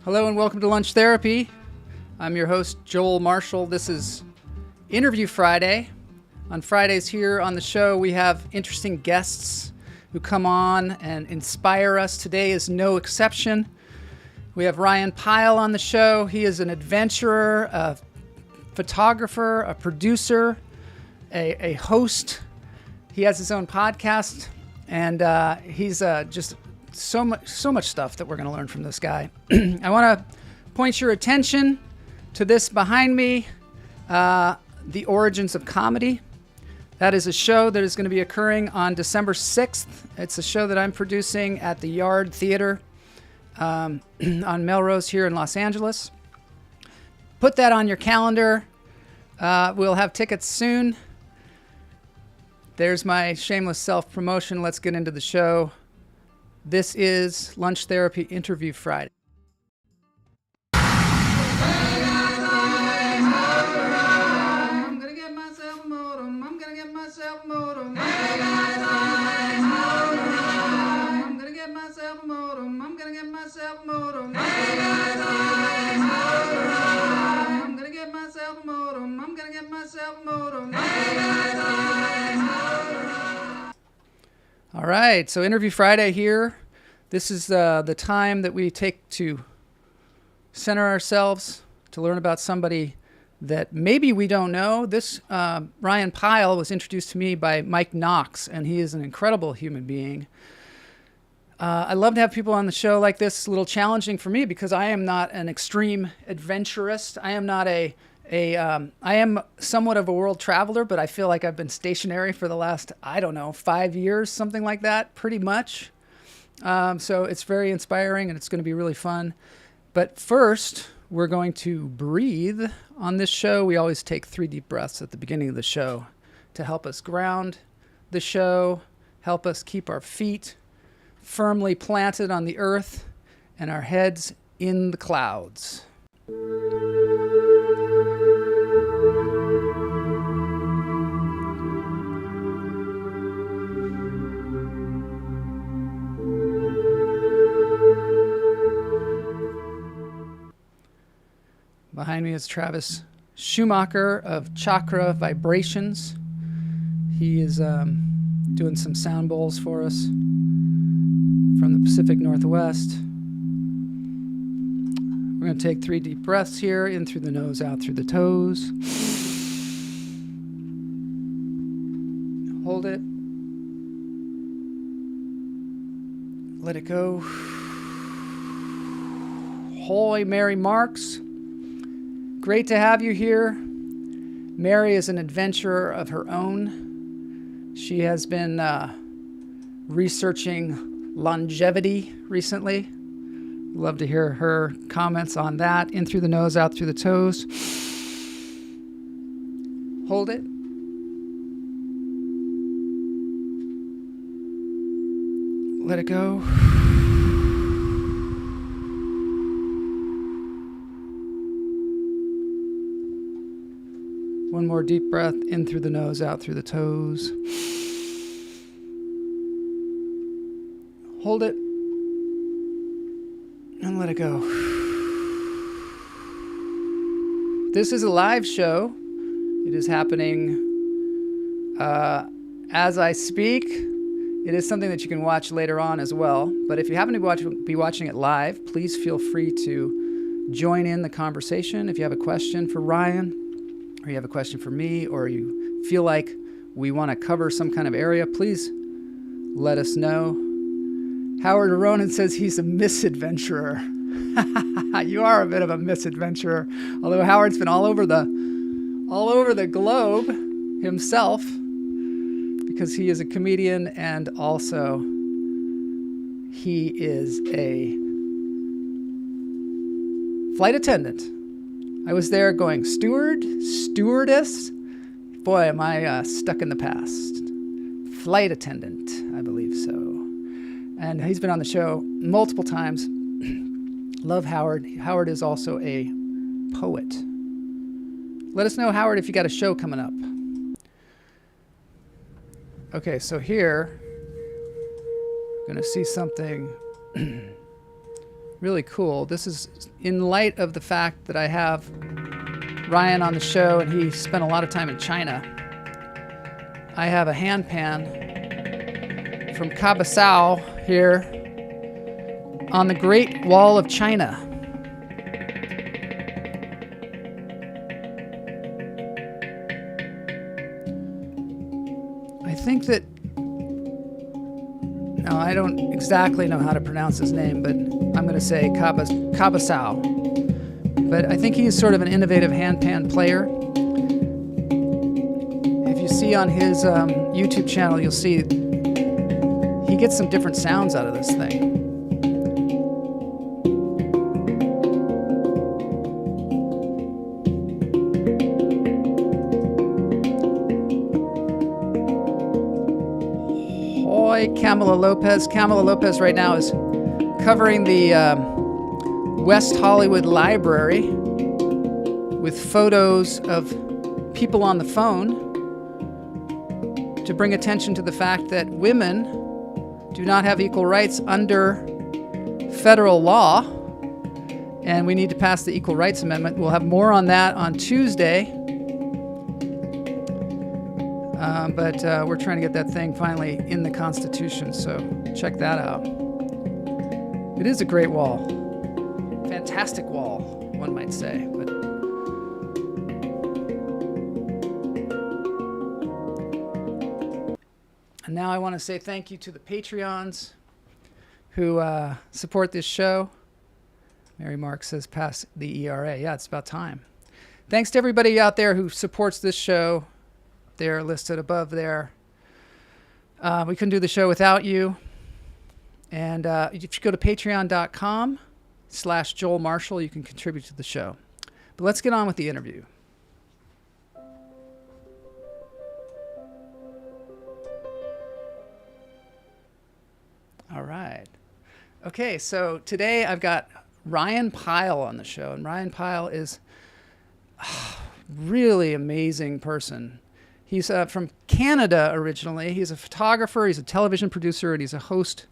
Hello and welcome to Lunch Therapy. I'm your host, Joel Marshall. This is Interview Friday. On Fridays here on the show, we have interesting guests who come on and inspire us. Today is no exception. We have Ryan Pyle on the show. He is an adventurer, a photographer, a producer, a host. He has his own podcast, and he's just so much stuff that we're going to learn from this guy. I want to point your attention to this behind me, The Origins of Comedy. That is a show that is going to be occurring on December 6th. It's a show that I'm producing at the Yard Theater on Melrose here in Los Angeles. Put that on your calendar. We'll have tickets soon. There's my shameless self-promotion. Let's get into the show. This is Lunch Therapy Interview Friday. I'm gonna get myself a modem. I'm gonna get myself a modem. I'm gonna get myself a modem. I'm gonna get myself a modem. I'm gonna get myself a modem. I'm gonna get myself a modem. All right, so Interview Friday here. This is the time that we take to center ourselves, to learn about somebody that maybe we don't know. This Ryan Pyle was introduced to me by Mike Knox, and he is an incredible human being. I love to have people on the show like this. It's a little challenging for me because I am not an extreme adventurist. I am not I am somewhat of a world traveler, but I feel like I've been stationary for the last, 5 years, something like that, pretty much. So it's very inspiring and it's going to be really fun. But first, we're going to breathe. On this show, we always take 3 deep breaths at the beginning of the show to help us ground the show, help us keep our feet firmly planted on the earth and our heads in the clouds. Behind me is Travis Schumacher of Chakra Vibrations. He is doing some sound bowls for us from the Pacific Northwest. We're going to take 3 deep breaths here, in through the nose, out through the toes. Hold it. Let it go. Holy Mary Marks. Great to have you here. Mary is an adventurer of her own. She has been researching longevity recently. Love to hear her comments on that. In through the nose, out through the toes. Hold it. Let it go. One more deep breath, in through the nose, out through the toes. Hold it. And let it go. This is a live show. It is happening as I speak. It is something that you can watch later on as well. But if you happen to be watching it live, please feel free to join in the conversation. If you have a question for Ryan, or you have a question for me, or you feel like we want to cover some kind of area, please let us know. Howard Aronin says he's a misadventurer. You are a bit of a misadventurer, although Howard's been all over the globe himself, because he is a comedian and also he is a flight attendant. I was there going, stewardess. Boy, am I stuck in the past. Flight attendant, I believe so. And he's been on the show multiple times. Love Howard. Howard is also a poet. Let us know, Howard, if you got a show coming up. Okay, so here, I'm going to see something really cool. This is in light of the fact that I have Ryan on the show and he spent a lot of time in China. I have a hand pan from Cabasao here on the Great Wall of China. I think that, now I don't exactly know how to pronounce his name, but I'm going to say Cabasao. But I think he's sort of an innovative handpan player. If you see on his YouTube channel, you'll see he gets some different sounds out of this thing. Camila Lopez. Camila Lopez right now is covering the West Hollywood Library with photos of people on the phone to bring attention to the fact that women do not have equal rights under federal law, and we need to pass the Equal Rights Amendment. We'll have more on that on Tuesday. But we're trying to get that thing finally in the Constitution, so check that out. It is a great wall. Fantastic wall, one might say. But and now I want to say thank you to the Patreons who support this show. Mary Mark says pass the ERA. Yeah, it's about time. Thanks to everybody out there who supports this show. They're listed above there. We couldn't do the show without you. And if you go to patreon.com/Joel Marshall, you can contribute to the show. But let's get on with the interview. All right. Okay, so today I've got Ryan Pyle on the show. And Ryan Pyle is a really amazing person. He's from Canada originally. He's a photographer, he's a television producer, and he's a host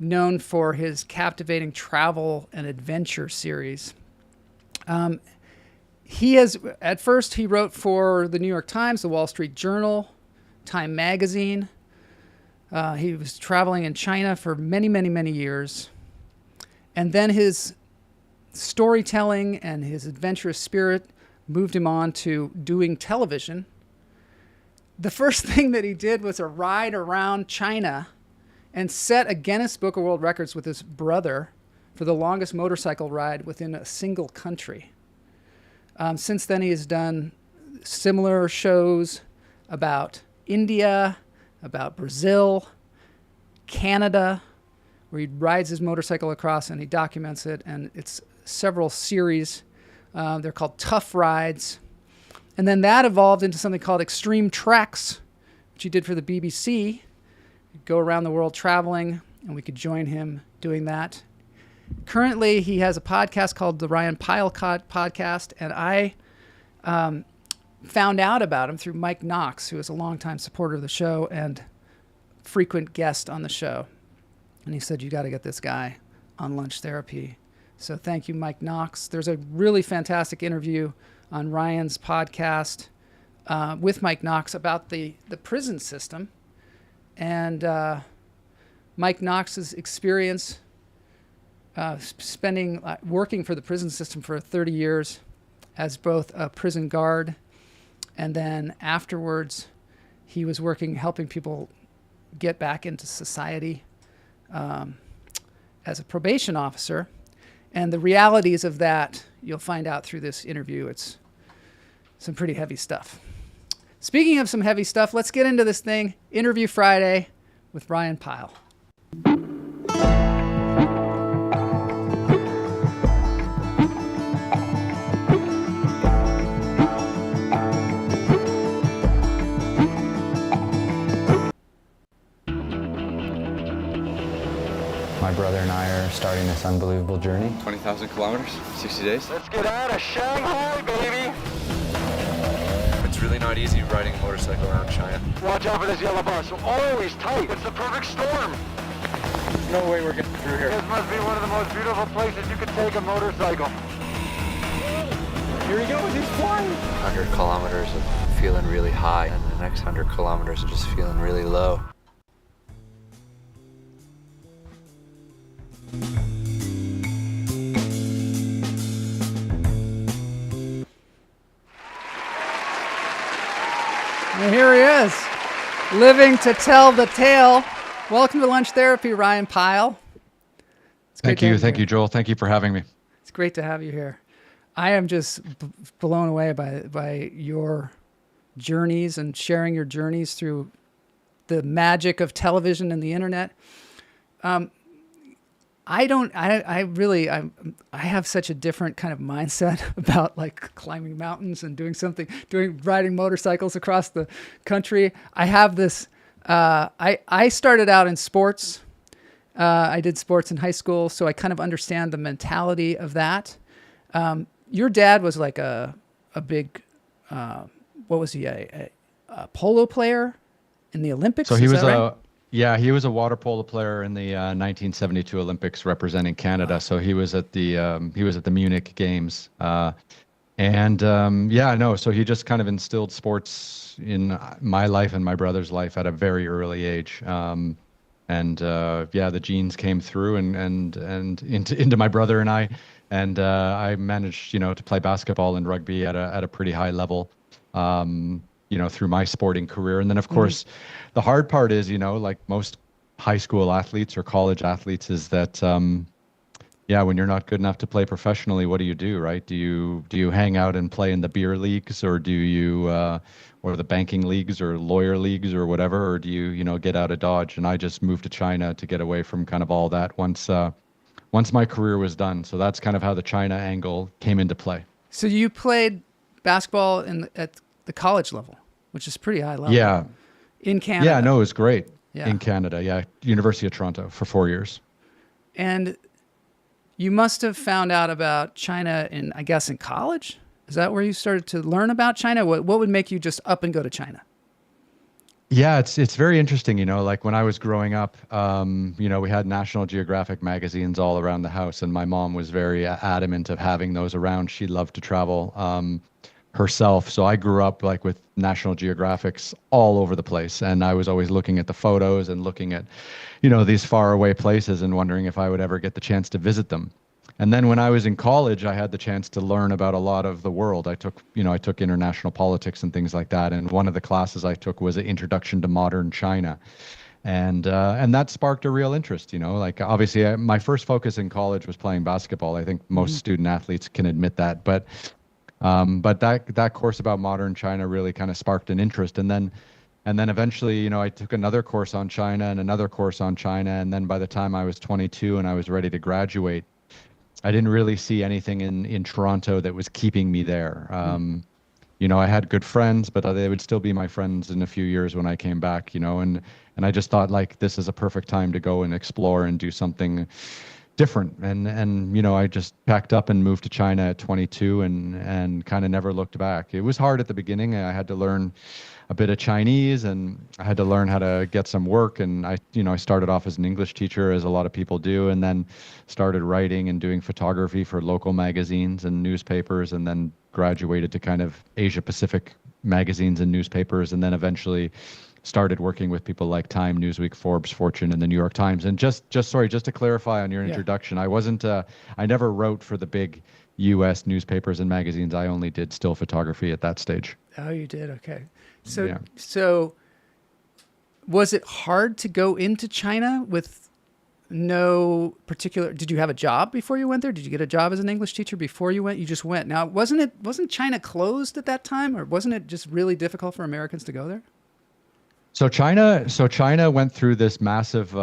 known for his captivating travel and adventure series. At first he wrote for the New York Times, the Wall Street Journal, Time Magazine. He was traveling in China for many, many, many years. And then his storytelling and his adventurous spirit moved him on to doing television. The first thing that he did was a ride around China and set a Guinness Book of World Records with his brother for the longest motorcycle ride within a single country. Since then, he has done similar shows about India, about Brazil, Canada, where he rides his motorcycle across and he documents it. And it's several series. They're called Tough Rides. And then that evolved into something called Extreme Treks, which he did for the BBC. He'd go around the world traveling, and we could join him doing that. Currently, he has a podcast called the Ryan Pyle Podcast, and I found out about him through Mike Knox, who is a longtime supporter of the show and frequent guest on the show. And he said, you got to get this guy on Lunch Therapy. So thank you, Mike Knox. There's a really fantastic interview on Ryan's podcast with Mike Knox about the prison system and Mike Knox's experience working for the prison system for 30 years as both a prison guard, and then afterwards he was helping people get back into society as a probation officer. And the realities of that, you'll find out through this interview. It's some pretty heavy stuff. Speaking of some heavy stuff, let's get into this thing. Interview Friday with Ryan Pyle. My brother and I are starting this unbelievable journey. 20,000 kilometers, 60 days. Let's get out of Shanghai, baby! It's really not easy riding a motorcycle around China. Watch out for this yellow bus. Always tight. It's the perfect storm. no way we're getting through here. This must be one of the most beautiful places you could take a motorcycle. Here he goes, he's flying. 100 kilometers of feeling really high, and the next 100 kilometers of just feeling really low. And here he is, living to tell the tale. Welcome to Lunch Therapy, Ryan Pyle. It's great Thank to have you. Thank here. you, Joel. Thank you for having me. It's great to have you here. I am just blown away by your journeys and sharing your journeys through the magic of television and the internet. I have such a different kind of mindset about like climbing mountains and riding motorcycles across the country. I have this, I started out in sports. I did sports in high school, so I kind of understand the mentality of that. Your dad was like a big, what was he, a polo player in the Olympics? So he Is was that right? he was a water polo player in the 1972 Olympics representing Canada. So he was at the Munich Games. So he just kind of instilled sports in my life and my brother's life at a very early age. The genes came through and into my brother and I. And I managed, to play basketball and rugby at a pretty high level, through my sporting career. And then, of course, the hard part is, like most high school athletes or college athletes, is that, when you're not good enough to play professionally, what do you do, right? Do you hang out and play in the beer leagues, or do you, or the banking leagues or lawyer leagues or whatever, or do you, get out of Dodge? And I just moved to China to get away from kind of all that once my career was done. So that's kind of how the China angle came into play. So you played basketball at the college level, which is pretty high level. Yeah. In Canada. Yeah, no, it was great. Yeah. In Canada, yeah. University of Toronto for 4 years. And you must have found out about China in college? Is that where you started to learn about China? What would make you just up and go to China? Yeah, it's very interesting, like when I was growing up, we had National Geographic magazines all around the house, and my mom was very adamant of having those around. She loved to travel herself. So I grew up like with National Geographics all over the place, and I was always looking at the photos and looking at, these faraway places and wondering if I would ever get the chance to visit them. And then when I was in college, I had the chance to learn about a lot of the world. I took international politics and things like that. And one of the classes I took was an introduction to modern China. And that sparked a real interest, like obviously my first focus in college was playing basketball. I think most student athletes can admit that. But that course about modern China really kind of sparked an interest. And then eventually, I took another course on China and another course on China. And then by the time I was 22 and I was ready to graduate, I didn't really see anything in Toronto that was keeping me there. I had good friends, but they would still be my friends in a few years when I came back, and I just thought like, this is a perfect time to go and explore and do something different. And I just packed up and moved to China at 22 and kind of never looked back. It was hard at the beginning. I had to learn a bit of Chinese, and I had to learn how to get some work. And I started off as an English teacher, as a lot of people do, and then started writing and doing photography for local magazines and newspapers, and then graduated to kind of Asia Pacific magazines and newspapers, and then eventually started working with people like Time, Newsweek, Forbes, Fortune, and the New York Times. And just to clarify on your introduction, I never wrote for the big U.S. newspapers and magazines. I only did still photography at that stage. Oh, you did? Okay. So was it hard to go into China with no particular, did you have a job before you went there? Did you get a job as an English teacher before you went? You just went. Now, wasn't China closed at that time, or wasn't it just really difficult for Americans to go there? So China went through this massive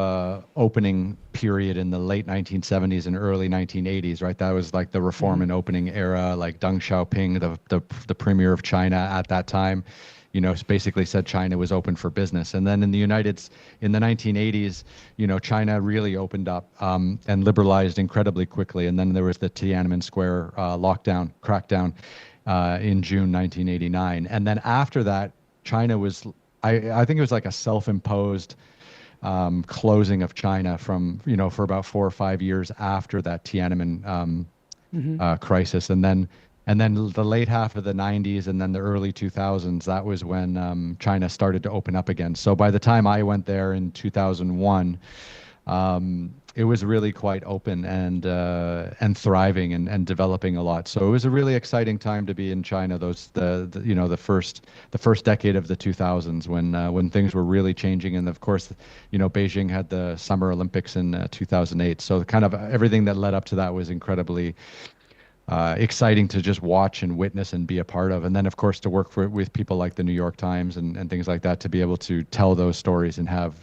opening period in the late 1970s and early 1980s, right? That was like the reform and opening era, like Deng Xiaoping, the premier of China at that time, basically said China was open for business. And then in the 1980s, China really opened up and liberalized incredibly quickly. And then there was the Tiananmen Square crackdown in June 1989. And then after that, China was, I think it was like a self-imposed closing of China from, for about 4 or 5 years after that Tiananmen crisis. And then the late half of the 90s and then the early 2000s, that was when China started to open up again. So by the time I went there in 2001, it was really quite open and thriving and developing a lot. So it was a really exciting time to be in China. The first decade of the 2000s when things were really changing, and of course, Beijing had the Summer Olympics in 2008. So kind of everything that led up to that was incredibly exciting to just watch and witness and be a part of. And then, of course, to work with people like the New York Times and things like that, to be able to tell those stories and have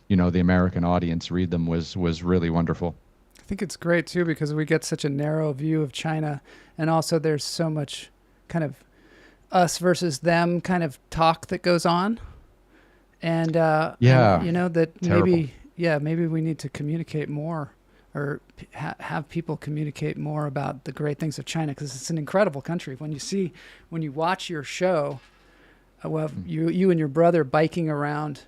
the American audience read them was really wonderful. I think it's great too, because we get such a narrow view of China, and also there's so much kind of us versus them kind of talk that goes on. And, that terrible. maybe we need to communicate more, or have people communicate more about the great things of China, because it's an incredible country. When you watch your show, you and your brother biking around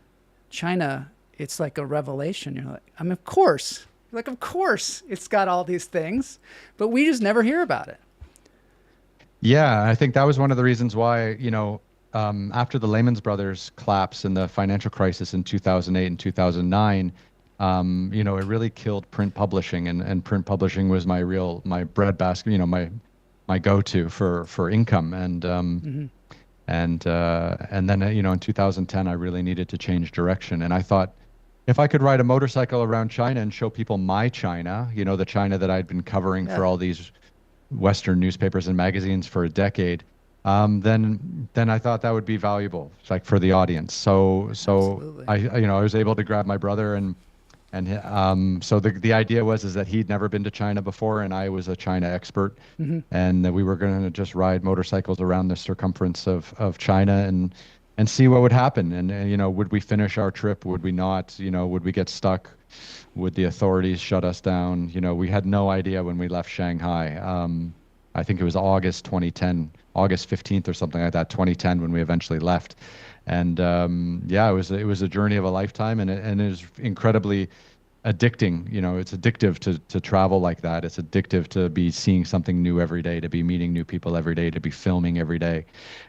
China, it's like a revelation. You're like, of course. You're like, of course it's got all these things, but we just never hear about it. Yeah, I think that was one of the reasons why, after the Lehman Brothers collapse and the financial crisis in 2008 and 2009, it really killed print publishing, and print publishing was my breadbasket, my go-to for income. And then, in 2010, I really needed to change direction. And I thought, if I could ride a motorcycle around China and show people my China, the China that I'd been covering for all these Western newspapers and magazines for a decade, then I thought that would be valuable, like for the audience. So I was able to grab my brother, and so the idea is that he'd never been to China before, and I was a China expert, and that we were going to just ride motorcycles around the circumference of China and see what would happen. And would we finish our trip? Would we not? Would we get stuck? Would the authorities shut us down? We had no idea when we left Shanghai. I think it was August 2010, August 15th or something like that, 2010, when we eventually left. And it was a journey of a lifetime, and it is incredibly addicting. It's addictive to travel like that. It's addictive to be seeing something new every day, to be meeting new people every day, to be filming every day.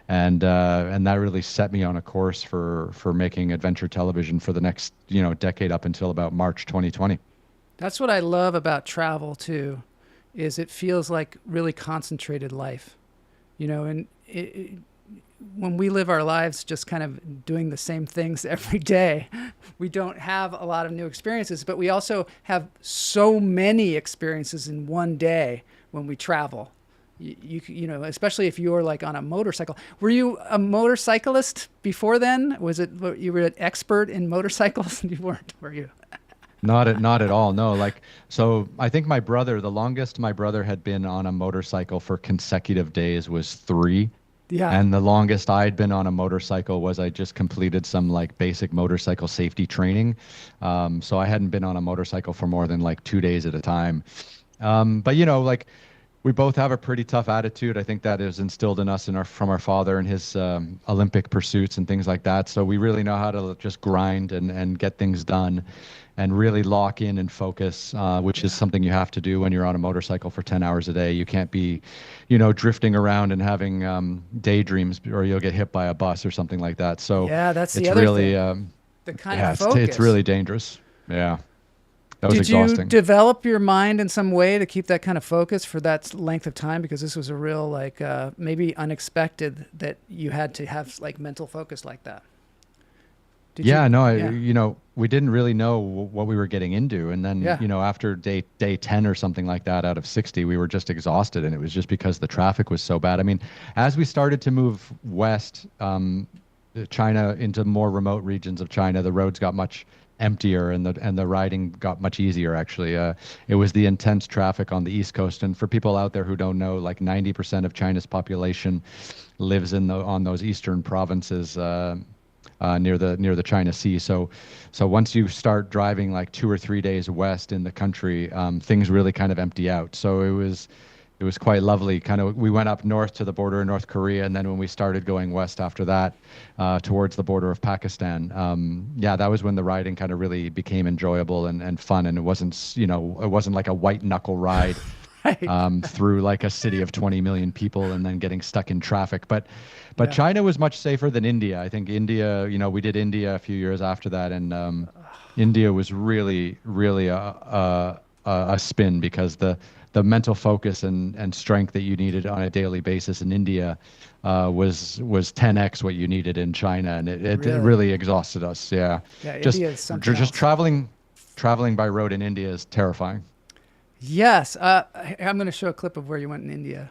And that really set me on a course for making adventure television for the next, decade up until about March 2020. That's what I love about travel too, is it feels like really concentrated life, and when we live our lives just kind of doing the same things every day, we don't have a lot of new experiences, but we also have so many experiences in one day when we travel. Especially if you're like on a motorcycle. Were you a motorcyclist before then? Was it, you were an expert in motorcycles? You weren't, were you? Not at all. No, so I think the longest my brother had been on a motorcycle for consecutive days was 3. Yeah. And the longest I'd been on a motorcycle was I just completed some basic motorcycle safety training. So I hadn't been on a motorcycle for more than 2 days at a time. But we both have a pretty tough attitude. I think that is instilled in us from our father and his Olympic pursuits and things like that. So we really know how to just grind and get things done and really lock in and focus, which is something you have to do when you're on a motorcycle for 10 hours a day. You can't be, drifting around and having daydreams, or you'll get hit by a bus or something like that. So yeah, that's the it's other really, thing. The kind of focus. It's really dangerous. Yeah. That was exhausting. Did you develop your mind in some way to keep that kind of focus for that length of time? Because this was a real, maybe unexpected that you had to have mental focus like that. We didn't really know what we were getting into. And then, after day 10 or something like that out of 60, we were just exhausted. And it was just because the traffic was so bad. I mean, as we started to move west, China, into more remote regions of China, the roads got much emptier and the riding got much easier. Actually, it was the intense traffic on the East Coast. And for people out there who don't know, 90% of China's population lives on those eastern provinces, near the China Sea. So once you start driving 2 or 3 days west in the country, things really kind of empty out. So it was quite lovely. Kind of, we went up north to the border of North Korea, and then when we started going west after that, towards the border of Pakistan, yeah, that was when the riding kind of really became enjoyable and fun. And it wasn't, you know, it wasn't like a white knuckle ride Right. through like a city of 20 million people and then getting stuck in traffic. But Yeah. China was much safer than India. I think India, you know, we did India a few years after that, and India was really a spin, because the mental focus and strength that you needed on a daily basis in India was 10x what you needed in China, and it Really? really exhausted us. Yeah, Yeah, just India is something just else. traveling by road in India is terrifying. Yes. I'm going to show a clip of where you went in India.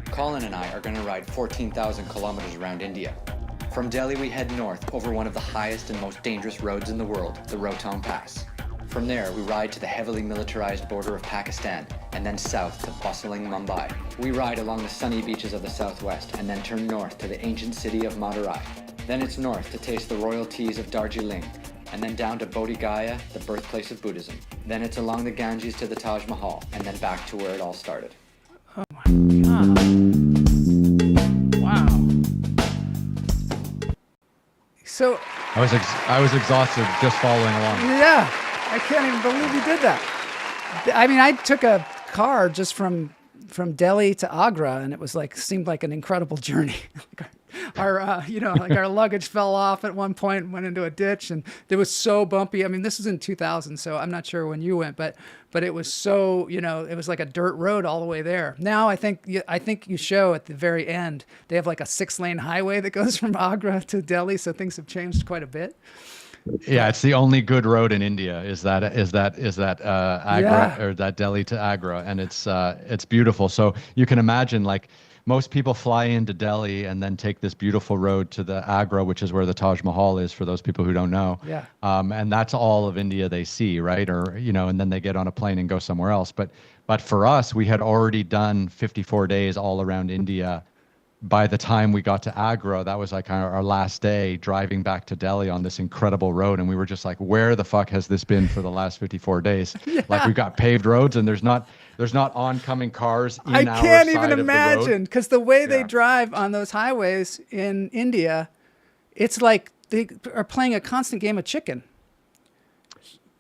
Colin and I are going to ride 14,000 kilometers around India. From Delhi, we head north over one of the highest and most dangerous roads in the world, the Rohtang Pass. From there, we ride to the heavily militarized border of Pakistan, and then south to bustling Mumbai. We ride along the sunny beaches of the southwest, and then turn north to the ancient city of Madurai. Then it's north to taste the royal teas of Darjeeling, and then down to Bodh Gaya, the birthplace of Buddhism. Then it's along the Ganges to the Taj Mahal, and then back to where it all started. Wow. So, I was exhausted just following along. yeah, I can't even believe you did that. I mean, I took a car just from Delhi to Agra, and it was like, seemed like an incredible journey. Our you know, like our luggage fell off at one point and went into a ditch, and it was so bumpy. I mean, this is in 2000, so I'm not sure when you went, but it was so, you know, it was like a dirt road all the way there. Now I think you show at the very end they have like a 6-lane highway that goes from Agra to Delhi, so things have changed quite a bit. Yeah, it's the only good road in India is that Agra, Yeah. or that Delhi to Agra, and it's beautiful. So you can imagine, like, most people fly into Delhi and then take this beautiful road to the Agra, which is where the Taj Mahal is, for those people who don't know. Yeah. And that's all of India they see, right? Or, you know, and then they get on a plane and go somewhere else. But for us, we had already done 54 days all around India. By the time we got to Agra, that was like our last day driving back to Delhi on this incredible road. And we were just like, where the fuck has this been for the last 54 days? Like, we've got paved roads, and there's not oncoming cars in I our can't side even of the road. imagine, because the way they Yeah. drive on those highways in India, it's like they are playing a constant game of chicken.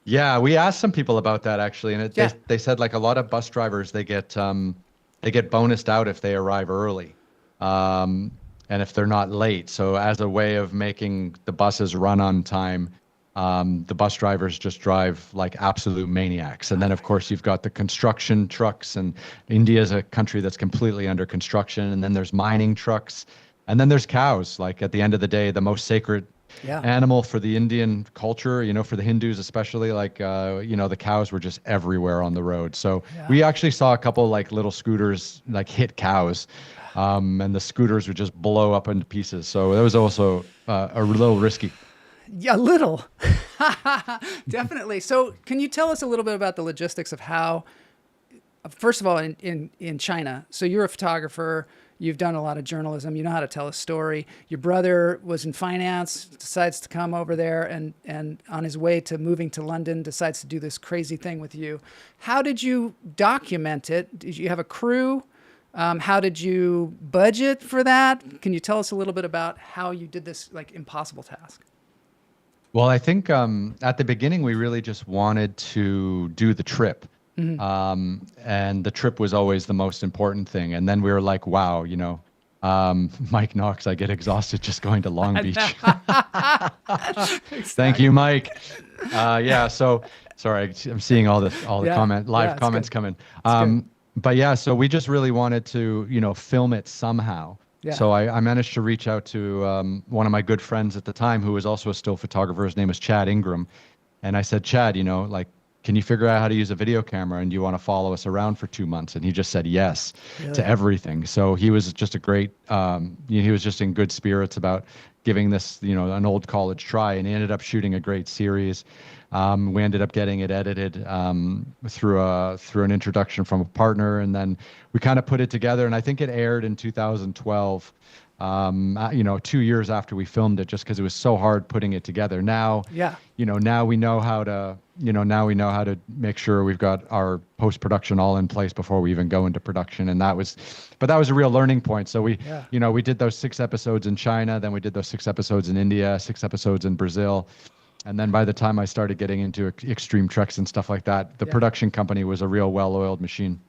Yeah, we asked some people about that actually, and Yeah. they said, like, a lot of bus drivers, they get bonused out if they arrive early, and if they're not late. So as a way of making the buses run on time, the bus drivers just drive like absolute maniacs. And then of course you've got the construction trucks, and India is a country that's completely under construction. And then there's mining trucks, and then there's cows. Like, at the end of the day, the most sacred Yeah. animal for the Indian culture, you know, for the Hindus especially, like, you know, the cows were just everywhere on the road. So we actually saw a couple like little scooters like hit cows, and the scooters would just blow up into pieces. So that was also a little risky. Yeah, a little. Definitely. So can you tell us a little bit about the logistics of how, first of all, in China, so you're a photographer, you've done a lot of journalism, you know how to tell a story. Your brother was in finance, decides to come over there, and on his way to moving to London, decides to do this crazy thing with you. How did you document it? Did you have a crew? How did you budget for that? Can you tell us a little bit about how you did this like impossible task? Well, I think at the beginning, we really just wanted to do the trip. And the trip was always the most important thing. And then we were like, wow, you know, Mike Knox, I get exhausted just going to Long Beach. Thank you, Mike. Yeah, so sorry, I'm seeing all the Yeah, live it's comments good. coming. But yeah, so we just really wanted to, you know, film it somehow. Yeah. So I managed to reach out to one of my good friends at the time, who was also a still photographer. His name is Chad Ingram. And I said, Chad, you know, like, can you figure out how to use a video camera, and do you want to follow us around for 2 months? And he just said yes to everything. So he was just a great, he was just in good spirits about giving this, you know, an old college try, and he ended up shooting a great series. We ended up getting it edited through an introduction from a partner, and then we kind of put it together, and I think it aired in 2012. 2 years after we filmed it, just because it was so hard putting it together. Now, Yeah. now we know how to, now we know how to make sure we've got our post-production all in place before we even go into production. And that was a real learning point. So we did those 6 episodes in China, then we did those 6 episodes in India, 6 episodes in Brazil. And then by the time I started getting into extreme treks and stuff like that, the production company was a real well-oiled machine.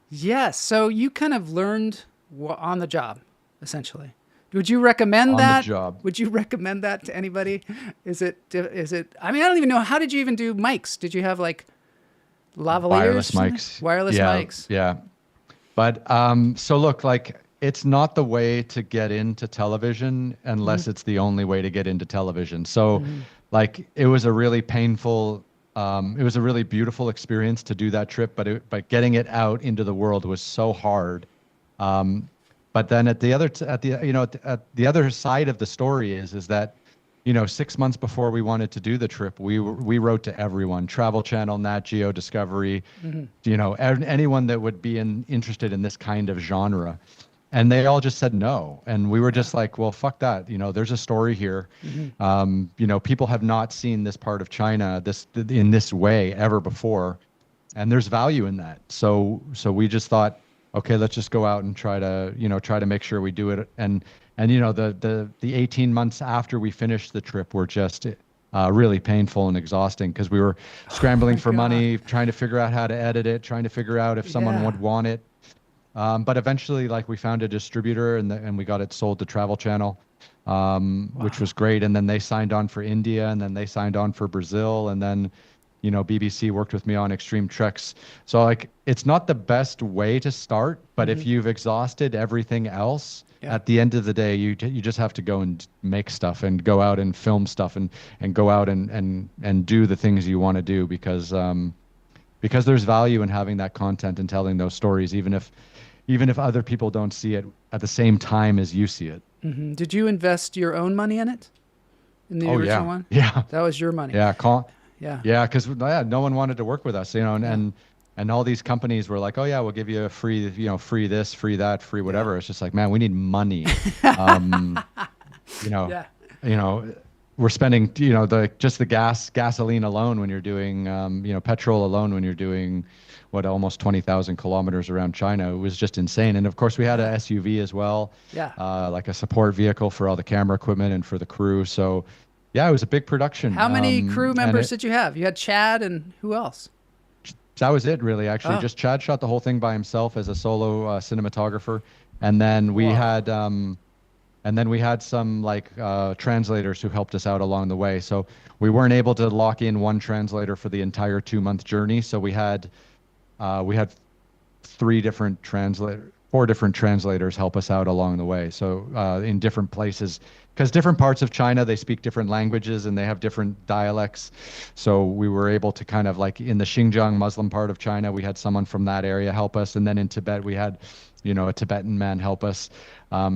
Yes. So you kind of learned on the job, essentially. Would you recommend On the that? job. Would you recommend that to anybody? Is it, I mean, I don't even know. How did you even do mics? Did you have like lavaliers? Wireless mics. Wireless mics. Yeah. But so look, like, it's not the way to get into television unless it's the only way to get into television. So like, it was a really painful, it was a really beautiful experience to do that trip, but getting it out into the world was so hard. But then at the other side of the story is that, 6 months before we wanted to do the trip, we wrote to everyone, Travel Channel, Nat Geo, Discovery, anyone that would be interested in this kind of genre. And they all just said no. And we were just like, well, fuck that. There's a story here. People have not seen this part of China in this way ever before. And there's value in that. So we just thought, okay, let's just go out and try to make sure we do it. And the 18 months after we finished the trip were just really painful and exhausting, because we were scrambling for money, trying to figure out how to edit it, trying to figure out if someone would want it. But eventually, like, we found a distributor and we got it sold to Travel Channel, which was great. And then they signed on for India, and then they signed on for Brazil, and then BBC worked with me on Extreme Treks. So, like, it's not the best way to start, but if you've exhausted everything else, at the end of the day, you just have to go and make stuff and go out and film stuff and go out and do the things you want to do, because there's value in having that content and telling those stories, even if other people don't see it at the same time as you see it. Mm-hmm. Did you invest your own money in it? In the original one? Yeah. That was your money. Yeah. Yeah. Because no one wanted to work with us, and all these companies were like, oh yeah, we'll give you a free, free this, free that, free whatever. It's just like, man, we need money. We're spending, the gasoline alone when you're doing, petrol alone when you're doing almost 20,000 kilometers around China. It was just insane. And of course we had a SUV as well. Yeah. Like a support vehicle for all the camera equipment and for the crew. So yeah, it was a big production. How many crew members did you have? You had Chad, and who else? That was it, really, actually. Just Chad shot the whole thing by himself as a solo cinematographer. And then we had some translators who helped us out along the way. So we weren't able to lock in one translator for the entire 2-month journey. So we had 4 different translators help us out along the way. So in different places, because different parts of China, they speak different languages and they have different dialects. So we were able to kind of, like, in the Xinjiang Muslim part of China, we had someone from that area help us. And then in Tibet, we had, a Tibetan man help us.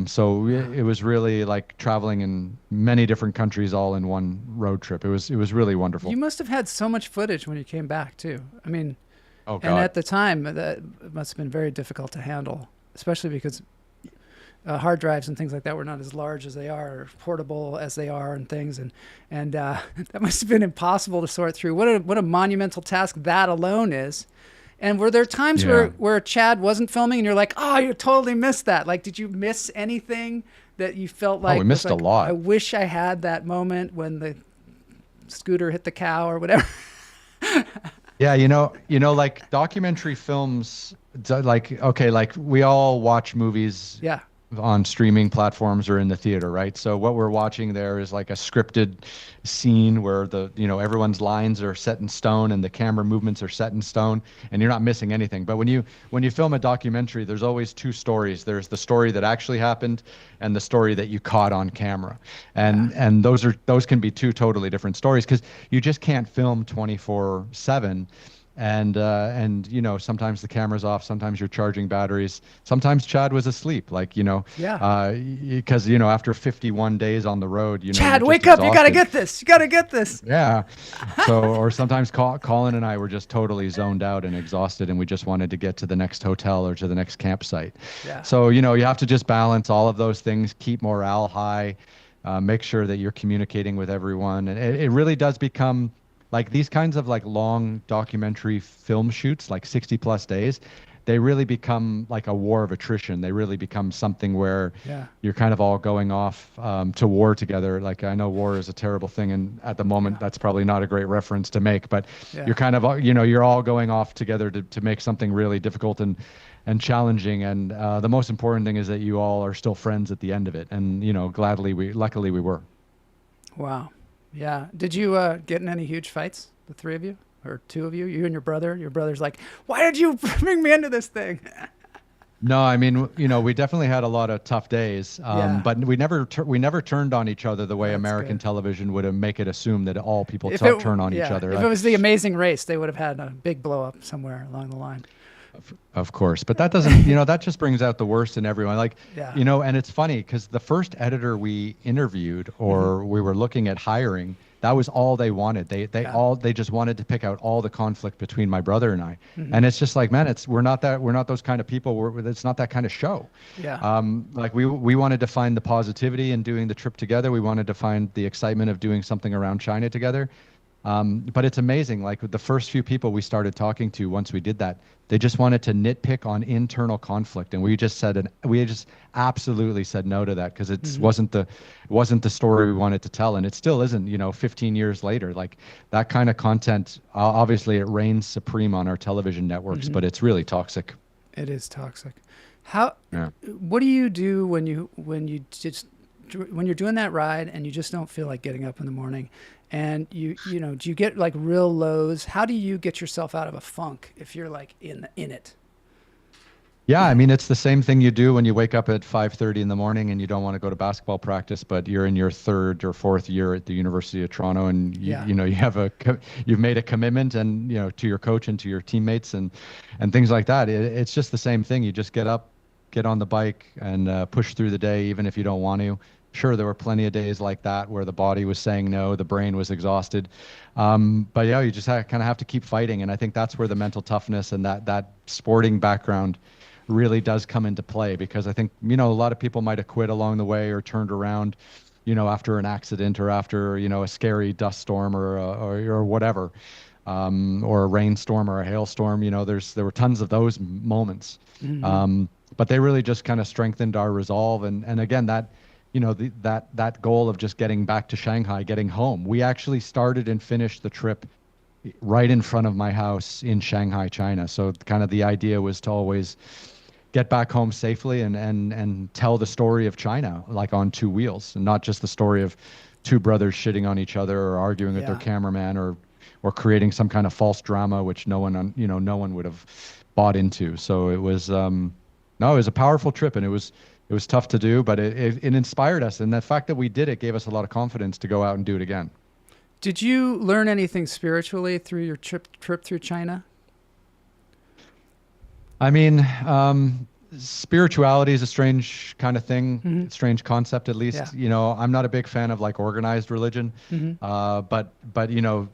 So it was really like traveling in many different countries all in one road trip. It was really wonderful. You must have had so much footage when you came back too. I mean, oh, God. And at the time, that must have been very difficult to handle, especially because hard drives and things like that were not as large as they are, or portable as they are, and things, and that must have been impossible to sort through. What a monumental task that alone is. And were there times where Chad wasn't filming and you're like, oh, you totally missed that? Like, did you miss anything that you felt like? Oh, we missed a lot. I wish I had that moment when the scooter hit the cow or whatever. Yeah, like documentary films, like we all watch movies on streaming platforms or in the theater, right? So what we're watching there is like a scripted scene where everyone's lines are set in stone and the camera movements are set in stone, and you're not missing anything. But when you film a documentary, there's always 2 stories. There's the story that actually happened and the story that you caught on camera. And those can be 2 totally different stories, because you just can't film 24/7. and you know, sometimes the camera's off, sometimes you're charging batteries, sometimes Chad was asleep, like, you know, Yeah. because you know, after 51 days on the road, you know, Chad, you're just wake up! You gotta exhausted. get this. You gotta get this. Yeah. So, or sometimes Colin and I were just totally zoned out and exhausted, and we just wanted to get to the next hotel or to the next campsite. Yeah. So, you know, you have to just balance all of those things, keep morale high, make sure that you're communicating with everyone. And it really does become like these kinds of like long documentary film shoots, like 60 plus days. They really become like a war of attrition. They really become something where Yeah. you're kind of all going off to war together. Like, I know war is a terrible thing, and at the moment that's probably not a great reference to make, but Yeah. you're kind of, you know, you're all going off together to make something really difficult and challenging. And the most important thing is that you all are still friends at the end of it. And, you know, luckily we were. Wow. Yeah. Did you get in any huge fights, the three of you? Or two of you? You and your brother? Your brother's like, why did you bring me into this thing? No, I mean, you know, we definitely had a lot of tough days, Yeah. but we never turned on each other the way That's American good. television would have make it assume that all people If it, turn on each yeah, other. if it was The Amazing Race, they would have had a big blow up somewhere along the line. Of course, but that doesn't, you know, that just brings out the worst in everyone. Like, Yeah. you know, and it's funny because the first editor we interviewed or we were looking at hiring, that was all they wanted. They just wanted to pick out all the conflict between my brother and I. And it's just like, man, we're not those kind of people. It's not that kind of show. Yeah. Like we wanted to find the positivity in doing the trip together. We wanted to find the excitement of doing something around China together. But it's amazing. Like with the first few people we started talking to, once we did that, they just wanted to nitpick on internal conflict, and we just absolutely said no to that because it wasn't the story we wanted to tell, and it still isn't. You know, 15 years later, like that kind of content, obviously it reigns supreme on our television networks, but it's really toxic. It is toxic. How? Yeah. What do you do when you're doing that ride and you just don't feel like getting up in the morning, and you know, do you get like real lows? How do you get yourself out of a funk if you're like in it? Yeah, I mean, it's the same thing you do when you wake up at 5:30 in the morning and you don't want to go to basketball practice, but you're in your third or fourth year at the University of Toronto, and you know, you've made a commitment, and you know, to your coach and to your teammates and things like that. It's just the same thing. You just get up, get on the bike, and push through the day, even if you don't want to. Sure, there were plenty of days like that where the body was saying no, the brain was exhausted. But yeah, you just kind of have to keep fighting. And I think that's where the mental toughness and that sporting background really does come into play, because I think, you know, a lot of people might have quit along the way or turned around, you know, after an accident or after, you know, a scary dust storm or whatever, or a rainstorm or a hailstorm. You know, there were tons of those moments. But they really just kind of strengthened our resolve. And again, that, you know, that goal of just getting back to Shanghai, getting home. We actually started and finished the trip right in front of my house in Shanghai, China. So kind of the idea was to always get back home safely and tell the story of China, like on two wheels, and not just the story of two brothers shitting on each other or arguing with their cameraman or creating some kind of false drama, which no one would have bought into. So it was, no, it was a powerful trip, and it was tough to do, but it inspired us. And the fact that we did it gave us a lot of confidence to go out and do it again. Did you learn anything spiritually through your trip through China? I mean, spirituality is a strange kind of thing, strange concept, at least. Yeah. You know, I'm not a big fan of like organized religion, but you know,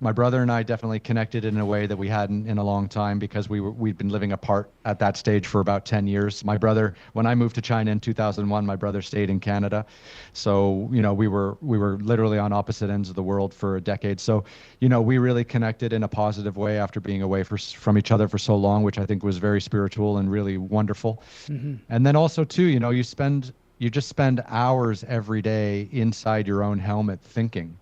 my brother and I definitely connected in a way that we hadn't in a long time, because we'd been living apart at that stage for about 10 years. My brother, when I moved to China in 2001, my brother stayed in Canada. So, you know, we were literally on opposite ends of the world for a decade. So, you know, we really connected in a positive way after being away from each other for so long, which I think was very spiritual and really wonderful. And then also too, you know, you just spend hours every day inside your own helmet thinking.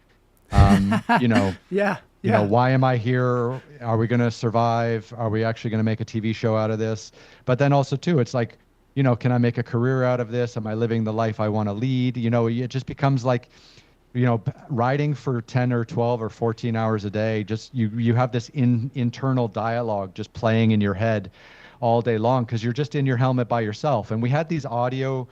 You know, you know, why am I here? Are we going to survive? Are we actually going to make a TV show out of this? But then also too, it's like, you know, can I make a career out of this? Am I living the life I want to lead? You know, it just becomes like, you know, riding for 10 or 12 or 14 hours a day. Just you have this internal dialogue just playing in your head all day long, because you're just in your helmet by yourself. And we had these audio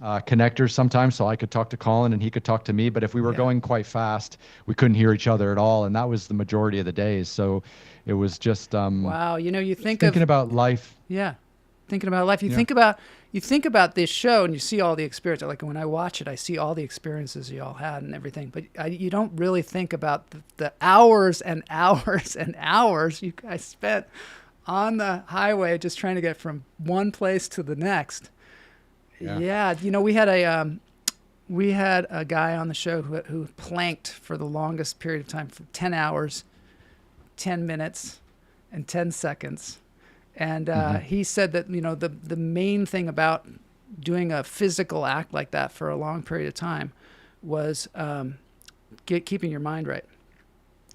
connectors sometimes, so I could talk to Colin and he could talk to me. But if we were Yeah. going quite fast, we couldn't hear each other at all, and that was the majority of the days. So it was just Wow. You know, you think thinking of about life. yeah, thinking about life. Yeah. You think about this show and you see all the experience. Like when I watch it, I see all the experiences you all had and everything. But you don't really think about the hours and hours and hours you guys spent on the highway just trying to get from one place to the next. Yeah, you know, we had a guy on the show who planked for the longest period of time, for 10 hours, 10 minutes, and 10 seconds. And he said that, you know, the main thing about doing a physical act like that for a long period of time was keeping your mind right,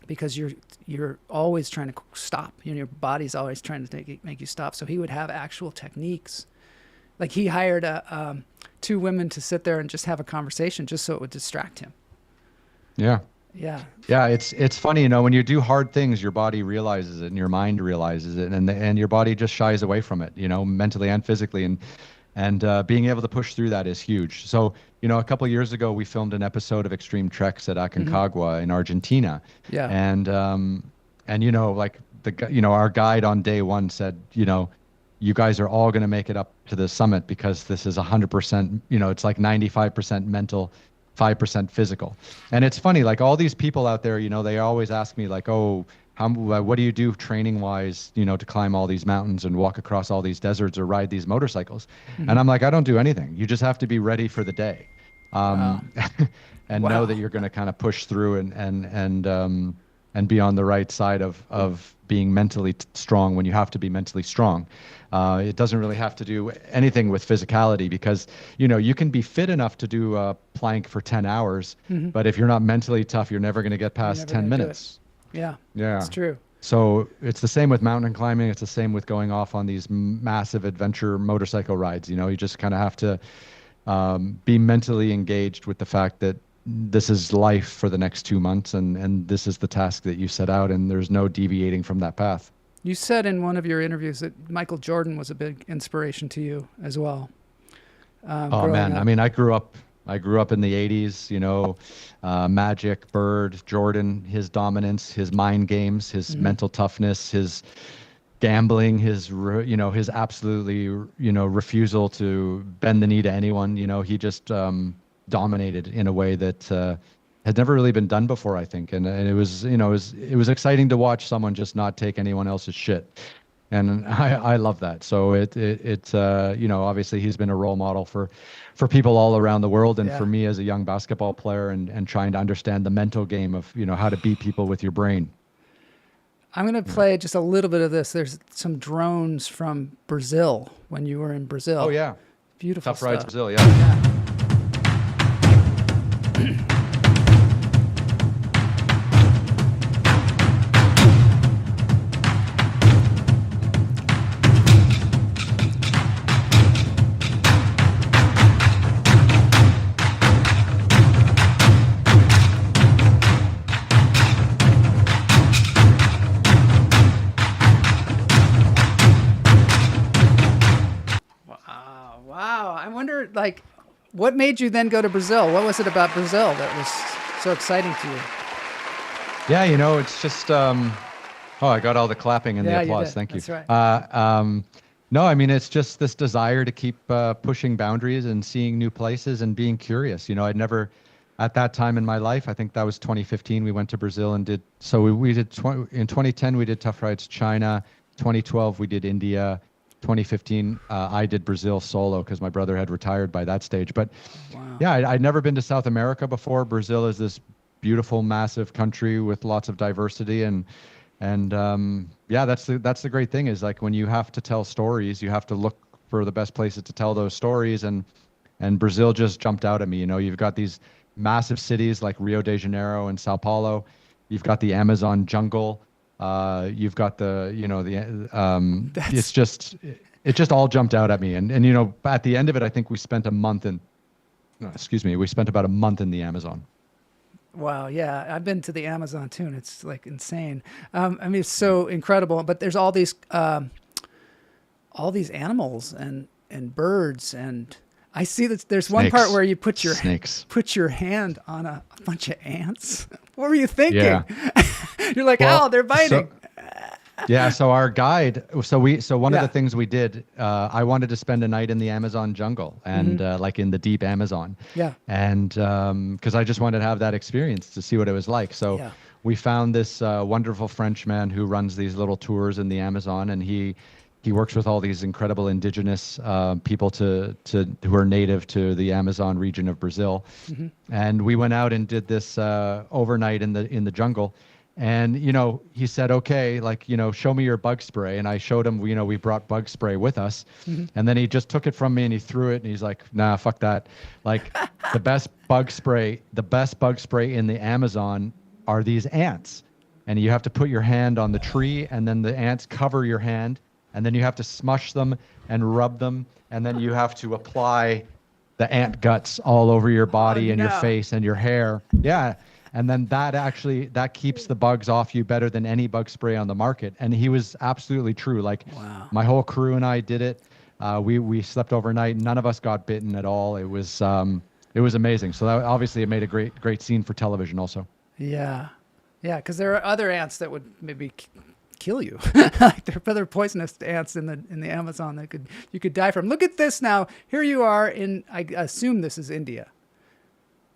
because you're always trying to stop. You know, your body's always trying to make you stop. So he would have actual techniques. Like he hired two women to sit there and just have a conversation just so it would distract him. Yeah. Yeah. Yeah, it's funny, you know, when you do hard things, your body realizes it and your mind realizes it, and your body just shies away from it, you know, mentally and physically, and being able to push through that is huge. So, you know, a couple of years ago, we filmed an episode of Extreme Treks at Aconcagua in Argentina. Yeah. And you know, like our guide on day one said, you know, you guys are all going to make it up to the summit because this is 100%, you know, it's like 95% mental, 5% physical. And it's funny, like all these people out there, you know, they always ask me like, oh, what do you do training wise, you know, to climb all these mountains and walk across all these deserts or ride these motorcycles? And I'm like, I don't do anything. You just have to be ready for the day. And know that you're going to kind of push through and be on the right side of being mentally strong when you have to be mentally strong. It doesn't really have to do anything with physicality, because, you know, you can be fit enough to do a plank for 10 hours, but if you're not mentally tough, you're never going to get past 10 minutes. Yeah. Yeah. It's true. So it's the same with mountain climbing. It's the same with going off on these massive adventure motorcycle rides. You know, you just kind of have to be mentally engaged with the fact that this is life for the next 2 months, and this is the task that you set out, and there's no deviating from that path. You said in one of your interviews that Michael Jordan was a big inspiration to you as well. Oh man, up. I mean, I grew up in the 80s, you know, Magic, Bird, Jordan, his dominance, his mind games, his mental toughness, his gambling, his absolutely, you know, refusal to bend the knee to anyone. You know, he just dominated in a way that had never really been done before, I think. And it was, you know, it was exciting to watch someone just not take anyone else's shit. And I love that. So it you know, obviously he's been a role model for people all around the world. And for me as a young basketball player and trying to understand the mental game of, you know, how to beat people with your brain. I'm going to play just a little bit of this. There's some drones from Brazil when you were in Brazil. Oh yeah. Beautiful Tough stuff. Rides Brazil. Yeah. Wow. I wonder, like, what made you then go to Brazil? What was it about Brazil that was so exciting to you? Yeah, you know, it's just, oh, I got all the clapping and the applause. Thank you. That's right. No, I mean, it's just this desire to keep pushing boundaries and seeing new places and being curious. You know, I'd never, at that time in my life, I think that was 2015, we went to Brazil and did, so we did, in 2010, we did Tough Rides China. 2012, we did India. 2015, I did Brazil solo because my brother had retired by that stage. But yeah, I'd never been to South America before. Brazil is this beautiful, massive country with lots of diversity, and yeah, that's the great thing is, like, when you have to tell stories, you have to look for the best places to tell those stories, and Brazil just jumped out at me. You know, you've got these massive cities like Rio de Janeiro and Sao Paulo. You've got the Amazon jungle. You've got the, you know, it just all jumped out at me. And, you know, at the end of it, I think we spent we spent about a month in the Amazon. Wow. Yeah. I've been to the Amazon too, and it's like insane. I mean, it's so incredible, but there's all these animals and birds. And I see that there's one part Snakes. where you put Snakes. your hand on a bunch of ants. What were you thinking? Yeah. You're like, Well, oh, they're biting. Yeah, so our guide, so one of Yeah. the things we did, I wanted to spend a night in the Amazon jungle and like in the deep Amazon. Yeah. And because I just wanted to have that experience to see what it was like. So Yeah. we found this wonderful Frenchman who runs these little tours in the Amazon, and he works with all these incredible indigenous people who are native to the Amazon region of Brazil. And we went out and did this overnight in the jungle. And, he said, okay, like, show me your bug spray. And I showed him, we brought bug spray with us. And then he just took it from me and he threw it and he's like, nah, fuck that. Like the best bug spray in the Amazon are these ants. And you have to put your hand on the tree and then the ants cover your hand. And then you have to smush them and rub them. And then you have to apply the ant guts all over your body and your face and your hair. Yeah. And then that keeps the bugs off you better than any bug spray on the market. And he was absolutely true. Like my whole crew and I did it. We slept overnight. None of us got bitten at all. It was amazing. So that, obviously it made a great scene for television also. Yeah. Yeah. Because there are other ants that would maybe kill you. Like there are other poisonous ants in the Amazon that you could die from. Look at this now. Here you are I assume this is India.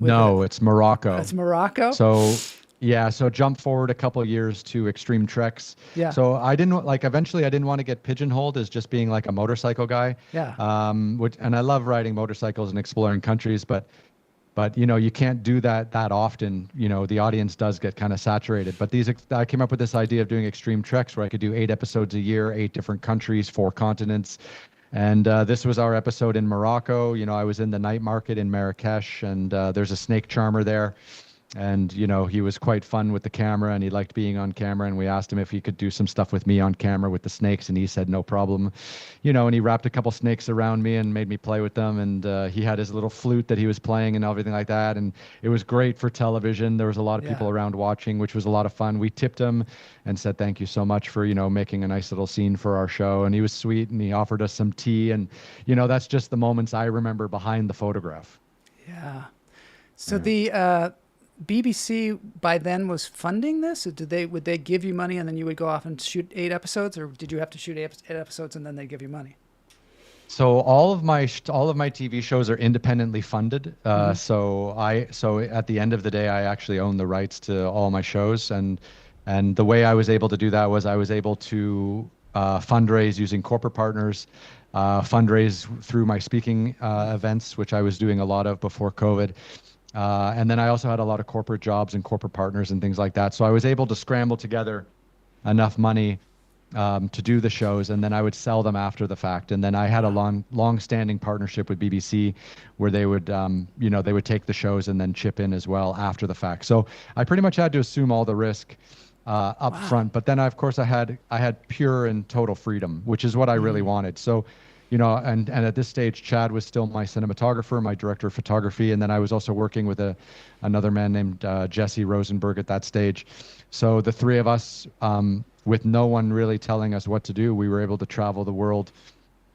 No, it's Morocco. It's Morocco. So yeah, so jump forward a couple of years to extreme treks. Yeah. So eventually I didn't want to get pigeonholed as just being like a motorcycle guy. Yeah. And I love riding motorcycles and exploring countries, but you can't do that often. The audience does get kind of saturated. But I came up with this idea of doing extreme treks where I could do 8 episodes a year, 8 different countries, 4 continents. And this was our episode in Morocco. I was in the night market in Marrakesh, and there's a snake charmer there. And, he was quite fun with the camera and he liked being on camera. And we asked him if he could do some stuff with me on camera with the snakes. And he said, no problem. And he wrapped a couple snakes around me and made me play with them. And he had his little flute that he was playing and everything like that. And it was great for television. There was a lot of people around watching, which was a lot of fun. We tipped him and said, thank you so much for, making a nice little scene for our show. And he was sweet and he offered us some tea. And, that's just the moments I remember behind the photograph. Yeah. So the BBC by then was funding this? Or would they give you money and then you would go off and shoot 8 episodes, or did you have to shoot 8 episodes and then they give you money? So all of my TV shows are independently funded. So at the end of the day, I actually own the rights to all my shows, and the way I was able to do that was I was able to fundraise using corporate partners, fundraise through my speaking events, which I was doing a lot of before COVID. And then I also had a lot of corporate jobs and corporate partners and things like that. So I was able to scramble together enough money to do the shows, and then I would sell them after the fact. And then I had a long-standing partnership with BBC where they would, they would take the shows and then chip in as well after the fact. So I pretty much had to assume all the risk up front. But then, of course, I had pure and total freedom, which is what I really wanted. So and at this stage, Chad was still my cinematographer, my director of photography. And then I was also working with another man named Jesse Rosenberg at that stage. So the 3 of us, with no one really telling us what to do, we were able to travel the world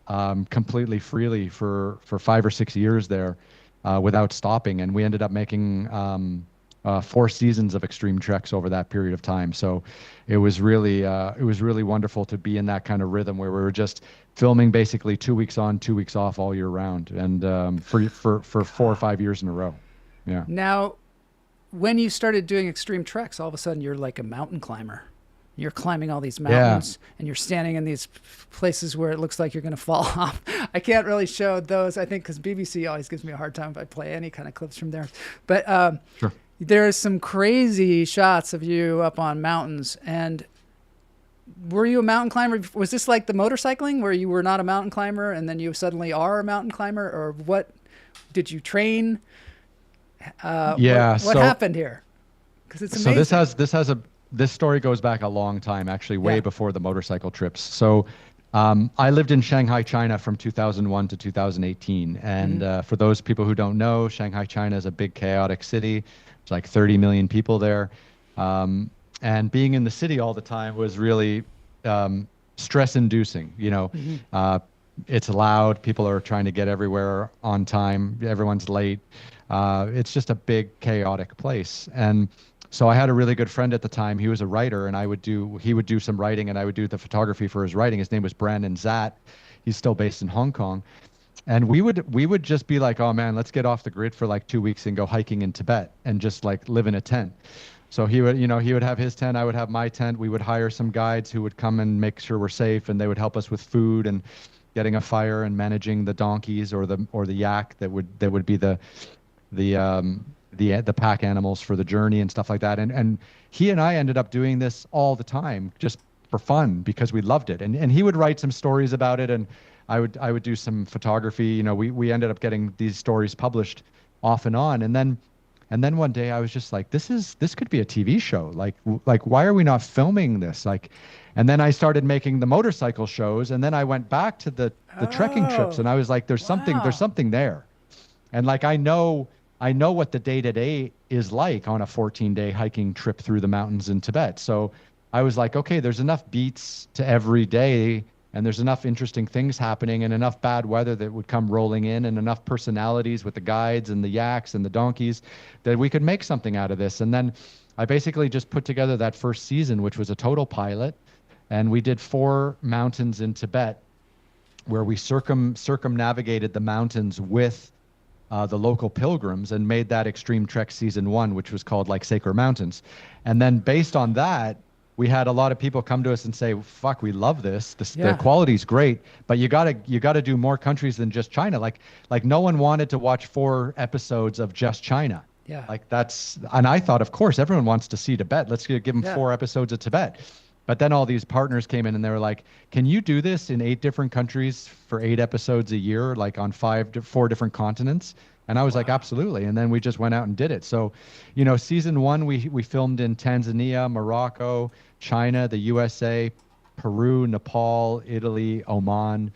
completely freely for 5 or 6 years there without stopping. And we ended up making 4 seasons of extreme treks over that period of time. So it was really wonderful to be in that kind of rhythm where we were just filming basically 2 weeks on, 2 weeks off all year round, and for 4 or 5 years in a row. Yeah. Now, when you started doing extreme treks, all of a sudden you're like a mountain climber. You're climbing all these mountains and you're standing in these places where it looks like you're going to fall off. I can't really show those, I think, because BBC always gives me a hard time if I play any kind of clips from there. But Sure. There's some crazy shots of you up on mountains. And were you a mountain climber? Was this like the motorcycling where you were not a mountain climber and then you suddenly are a mountain climber? Or what? Did you train? What happened here? Because it's amazing. So this story goes back a long time, actually, way before the motorcycle trips. So I lived in Shanghai, China from 2001 to 2018. And for those people who don't know, Shanghai, China is a big, chaotic city. It's like 30 million people there. And being in the city all the time was really stress-inducing. It's loud. People are trying to get everywhere on time. Everyone's late. It's just a big chaotic place. And so I had a really good friend at the time. He was a writer, and he would do some writing, and I would do the photography for his writing. His name was Brandon Zatt. He's still based in Hong Kong. And we would just be like, oh man, let's get off the grid for like 2 weeks and go hiking in Tibet and just like live in a tent. So he would have his tent, I would have my tent. We would hire some guides who would come and make sure we're safe, and they would help us with food and getting a fire and managing the donkeys or the yak that would be the pack animals for the journey and stuff like that. And he and I ended up doing this all the time just for fun because we loved it. And he would write some stories about it, and I would do some photography. We ended up getting these stories published off and on. And then one day I was just like, this could be a TV show. Like why are we not filming this? And then I started making the motorcycle shows, and then I went back to the trekking trips, and I was like, there's something there. And like I know what the day-to-day is like on a 14-day hiking trip through the mountains in Tibet. So I was like, okay, there's enough beats to every day, and there's enough interesting things happening, and enough bad weather that would come rolling in, and enough personalities with the guides and the yaks and the donkeys that we could make something out of this. And then I basically just put together that first season, which was a total pilot, and we did 4 mountains in Tibet where we circumnavigated the mountains with the local pilgrims and made that Extreme Trek season 1, which was called like Sacred Mountains. And then based on that, we had a lot of people come to us and say, fuck, we love this. The quality's great, but you gotta do more countries than just China. Like no one wanted to watch 4 episodes of just China. Yeah. And I thought, of course, everyone wants to see Tibet. Let's give them 4 episodes of Tibet. But then all these partners came in and they were like, can you do this in 8 different countries for 8 episodes a year, like on 4 different continents? And I was like, absolutely. And then we just went out and did it. So, season 1, we filmed in Tanzania, Morocco, China, the USA, Peru, Nepal, Italy, Oman.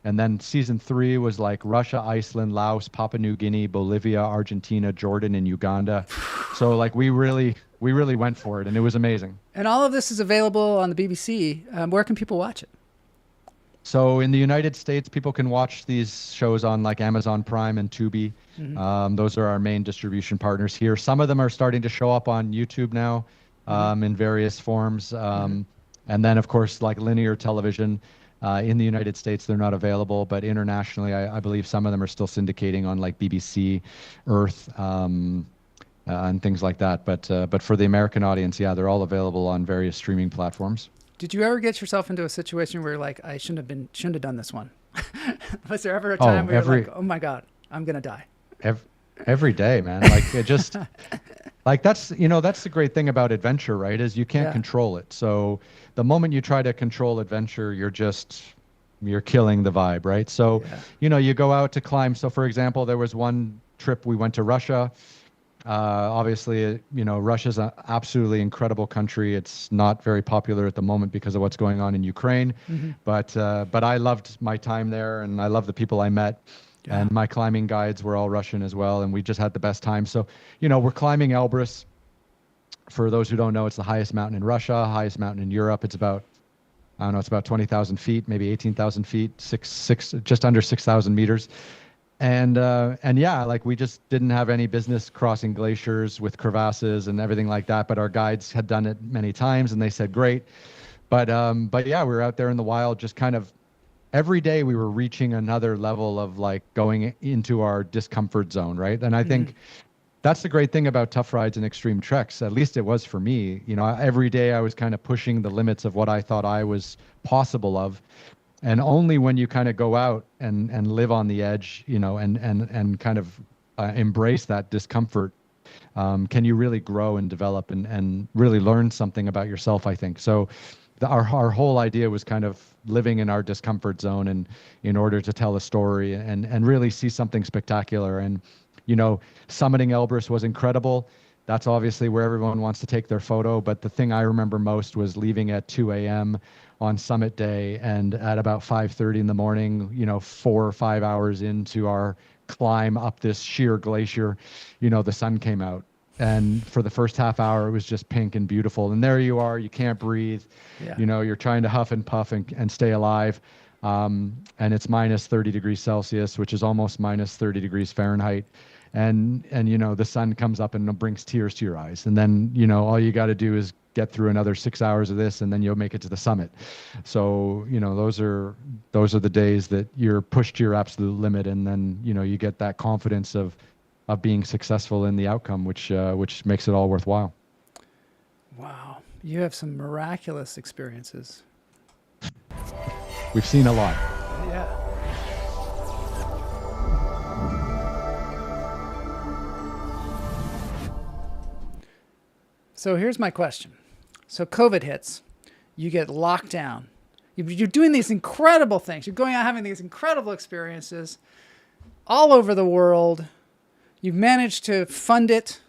And then season 3 was like Russia, Iceland, Laos, Papua New Guinea, Bolivia, Argentina, Jordan, and Uganda. So like we really went for it, and it was amazing. And all of this is available on the BBC. Where can people watch it? So in the United States, people can watch these shows on like Amazon Prime and Tubi. Mm-hmm. Those are our main distribution partners here. Some of them are starting to show up on YouTube now in various forms. And then, of course, like linear television. In the United States, they're not available, but internationally, I believe some of them are still syndicating on like BBC, Earth, and things like that. But for the American audience, yeah, they're all available on various streaming platforms. Did you ever get yourself into a situation where you're like, I shouldn't have done this one? Was there ever a time where you're like, oh my God, I'm gonna die? Every day, man. Like it just, like that's the great thing about adventure, right? Is you can't control it. So the moment you try to control adventure, you're killing the vibe, right? So, you go out to climb. So for example, there was one trip we went to Russia. Obviously, Russia's an absolutely incredible country. It's not very popular at the moment because of what's going on in Ukraine. Mm-hmm. But I loved my time there, and I love the people I met. Yeah. And my climbing guides were all Russian as well, and we just had the best time. So, we're climbing Elbrus. For those who don't know, it's the highest mountain in Russia, highest mountain in Europe. It's about, I don't know, it's about 20,000 feet, maybe 18,000 feet, just under 6,000 meters. And yeah, like we just didn't have any business crossing glaciers with crevasses and everything like that. But our guides had done it many times, and they said great. But yeah, we were out there in the wild, just kind of every day we were reaching another level of like going into our discomfort zone, right? And I think that's the great thing about tough rides and extreme treks. At least it was for me. Every day I was kind of pushing the limits of what I thought I was possible of. And only when you kind of go out and live on the edge, and kind of embrace that discomfort, can you really grow and develop and really learn something about yourself, I think. So our whole idea was kind of living in our discomfort zone and in order to tell a story and really see something spectacular. And, summiting Elbrus was incredible. That's obviously where everyone wants to take their photo. But the thing I remember most was leaving at 2 a.m. on summit day, and at about 5:30 in the morning, 4 or 5 hours into our climb up this sheer glacier, the sun came out. And for the first half hour, it was just pink and beautiful. And there you are, you can't breathe. Yeah. You're trying to huff and puff and stay alive. and it's minus 30 degrees Celsius, which is almost minus 30 degrees Fahrenheit. And the sun comes up and brings tears to your eyes. And then, all you got to do is get through another 6 hours of this, and then you'll make it to the summit. So, those are the days that you're pushed to your absolute limit. And then, you get that confidence of being successful in the outcome, which makes it all worthwhile. Wow. You have some miraculous experiences. We've seen a lot. Yeah. So here's my question. So COVID hits, you get locked down. You're doing these incredible things. You're going out having these incredible experiences all over the world. You've managed to fund it.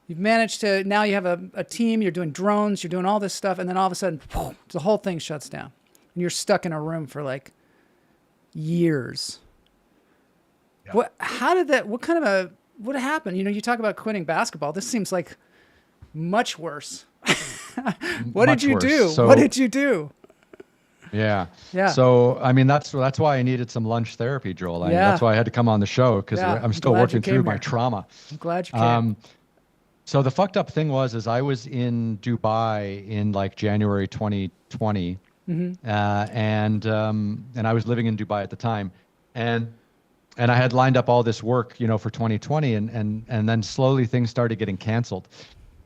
You've managed to, now you have a team, you're doing drones, you're doing all this stuff, and then all of a sudden, the whole thing shuts down. And you're stuck in a room for like years. Yeah. What happened? You talk about quitting basketball. This seems like much worse. What did you do? Yeah. Yeah. So, I mean, that's why I needed some lunch therapy, Joel. That's why I had to come on the show, because I'm still working through my trauma. I'm glad you came. So the fucked up thing was I was in Dubai in like January 2020, and I was living in Dubai at the time, and I had lined up all this work, for 2020, and then slowly things started getting canceled.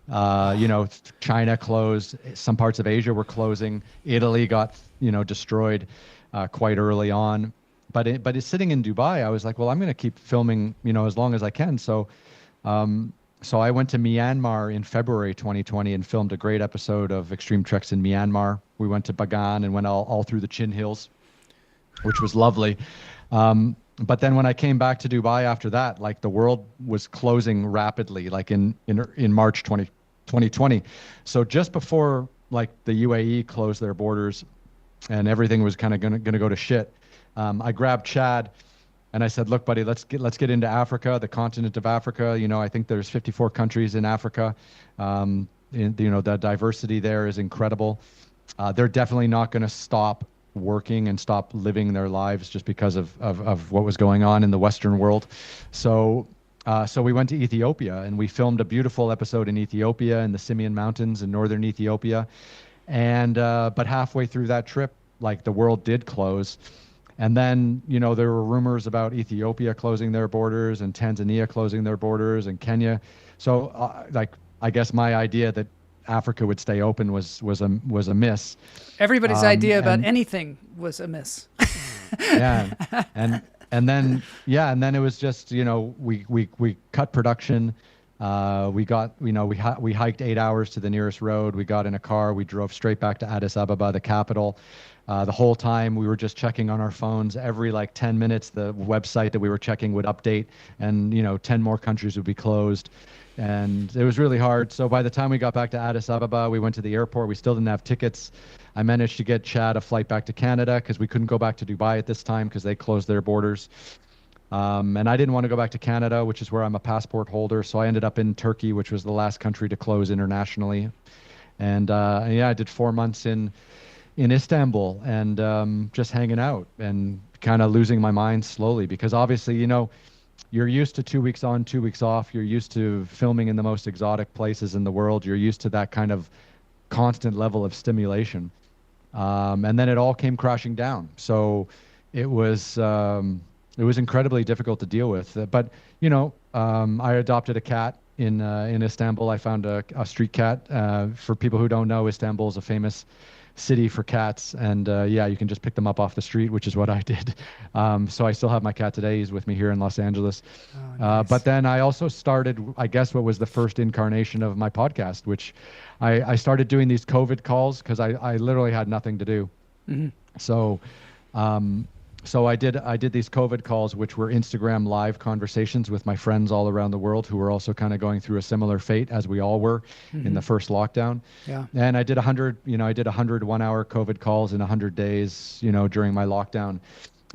China closed, some parts of Asia were closing, Italy got, destroyed quite early on. But it's sitting in Dubai, I was like, well, I'm going to keep filming, as long as I can. So I went to Myanmar in February 2020 and filmed a great episode of Extreme Treks in Myanmar. We went to Bagan and went all through the Chin Hills, which was lovely. But then when I came back to Dubai after that, like the world was closing rapidly, like in March 2020. So just before like the UAE closed their borders and everything was kind of gonna go to shit, I grabbed Chad and I said, look, buddy, let's get into Africa, the continent of Africa. I think there's 54 countries in Africa. The diversity there is incredible. They're definitely not going to stop working and stop living their lives just because of what was going on in the Western world. So we went to Ethiopia and we filmed a beautiful episode in Ethiopia in the Simien Mountains in northern Ethiopia. And but halfway through that trip, like the world did close. And then, there were rumors about Ethiopia closing their borders and Tanzania closing their borders and Kenya. So I guess my idea that Africa would stay open was a miss. Everybody's idea about anything was a miss. Yeah. And then it was just, we cut production. We hiked 8 hours to the nearest road. We got in a car. We drove straight back to Addis Ababa, the capital. The whole time we were just checking on our phones. Every 10 minutes, the website that we were checking would update, and 10 more countries would be closed. And it was really hard. So by the time we got back to Addis Ababa, we went to the airport. We still didn't have tickets. I managed to get Chad a flight back to Canada because we couldn't go back to Dubai at this time because they closed their borders. And I didn't want to go back to Canada, which is where I'm a passport holder. So I ended up in Turkey, which was the last country to close internationally. And I did 4 months in Istanbul and just hanging out and kind of losing my mind slowly because obviously, you're used to 2 weeks on, 2 weeks off. You're used to filming in the most exotic places in the world. You're used to that kind of constant level of stimulation. And then it all came crashing down. So it was incredibly difficult to deal with. But, I adopted a cat in Istanbul. I found a street cat. For people who don't know, Istanbul is a famous city for cats, and you can just pick them up off the street, which is what I did. So I still have my cat today. He's with me here in Los Angeles. Oh, nice. But then I also started, I guess, what was the first incarnation of my podcast, which I started doing these COVID calls because I literally had nothing to do. Mm-hmm. So I did these COVID calls, which were Instagram live conversations with my friends all around the world who were also kind of going through a similar fate as we all were in the first lockdown. Yeah. And I did 100 1-hour COVID calls in 100 days, during my lockdown.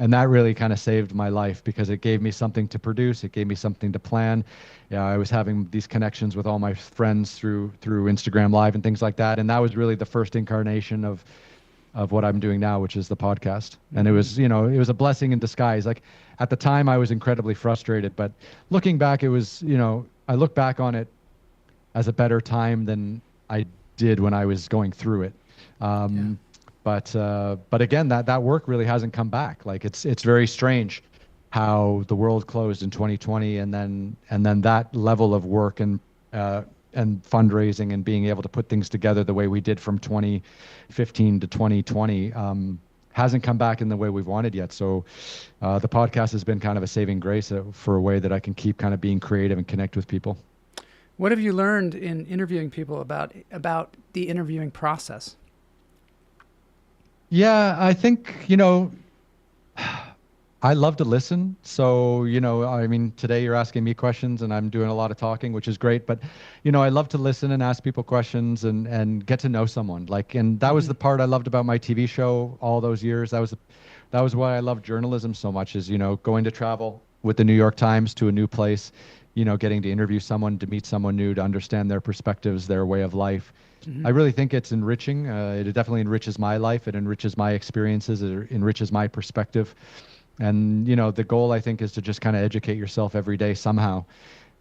And that really kind of saved my life because it gave me something to produce. It gave me something to plan. I was having these connections with all my friends through Instagram live and things like that. And that was really the first incarnation of of what I'm doing now, which is the podcast. And it was, it was a blessing in disguise. Like at the time I was incredibly frustrated, but looking back, it was, I look back on it as a better time than I did when I was going through it. But again, that work really hasn't come back. Like it's very strange how the world closed in 2020, and then that level of work and fundraising and being able to put things together the way we did from 2015 to 2020 hasn't come back in the way we've wanted yet. So the podcast has been kind of a saving grace for a way that I can keep kind of being creative and connect with people. What have you learned in interviewing people about the interviewing process? Yeah, I think, I love to listen. So, I mean, today you're asking me questions and I'm doing a lot of talking, which is great. But, I love to listen and ask people questions and get to know someone. And that was the part I loved about my TV show all those years. That was why I loved journalism so much, is, going to travel with the New York Times to a new place, getting to interview someone, to meet someone new, to understand their perspectives, their way of life. I really think it's enriching. It definitely enriches my life. It enriches my experiences. It enriches my perspective. And, the goal, I think, is to just kind of educate yourself every day somehow.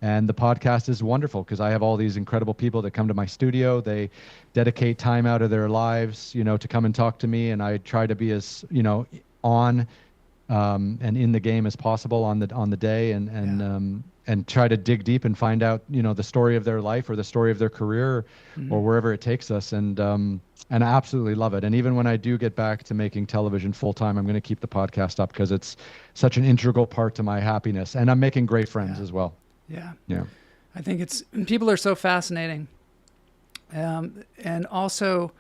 And the podcast is wonderful because I have all these incredible people that come to my studio. They dedicate time out of their lives, to come and talk to me. And I try to be as, on and in the game as possible on the day, and try to dig deep and find out, the story of their life or the story of their career or wherever it takes us. And I absolutely love it. And even when I do get back to making television full time, I'm going to keep the podcast up because it's such an integral part to my happiness. And I'm making great friends as well. Yeah. Yeah. I think people are so fascinating. And also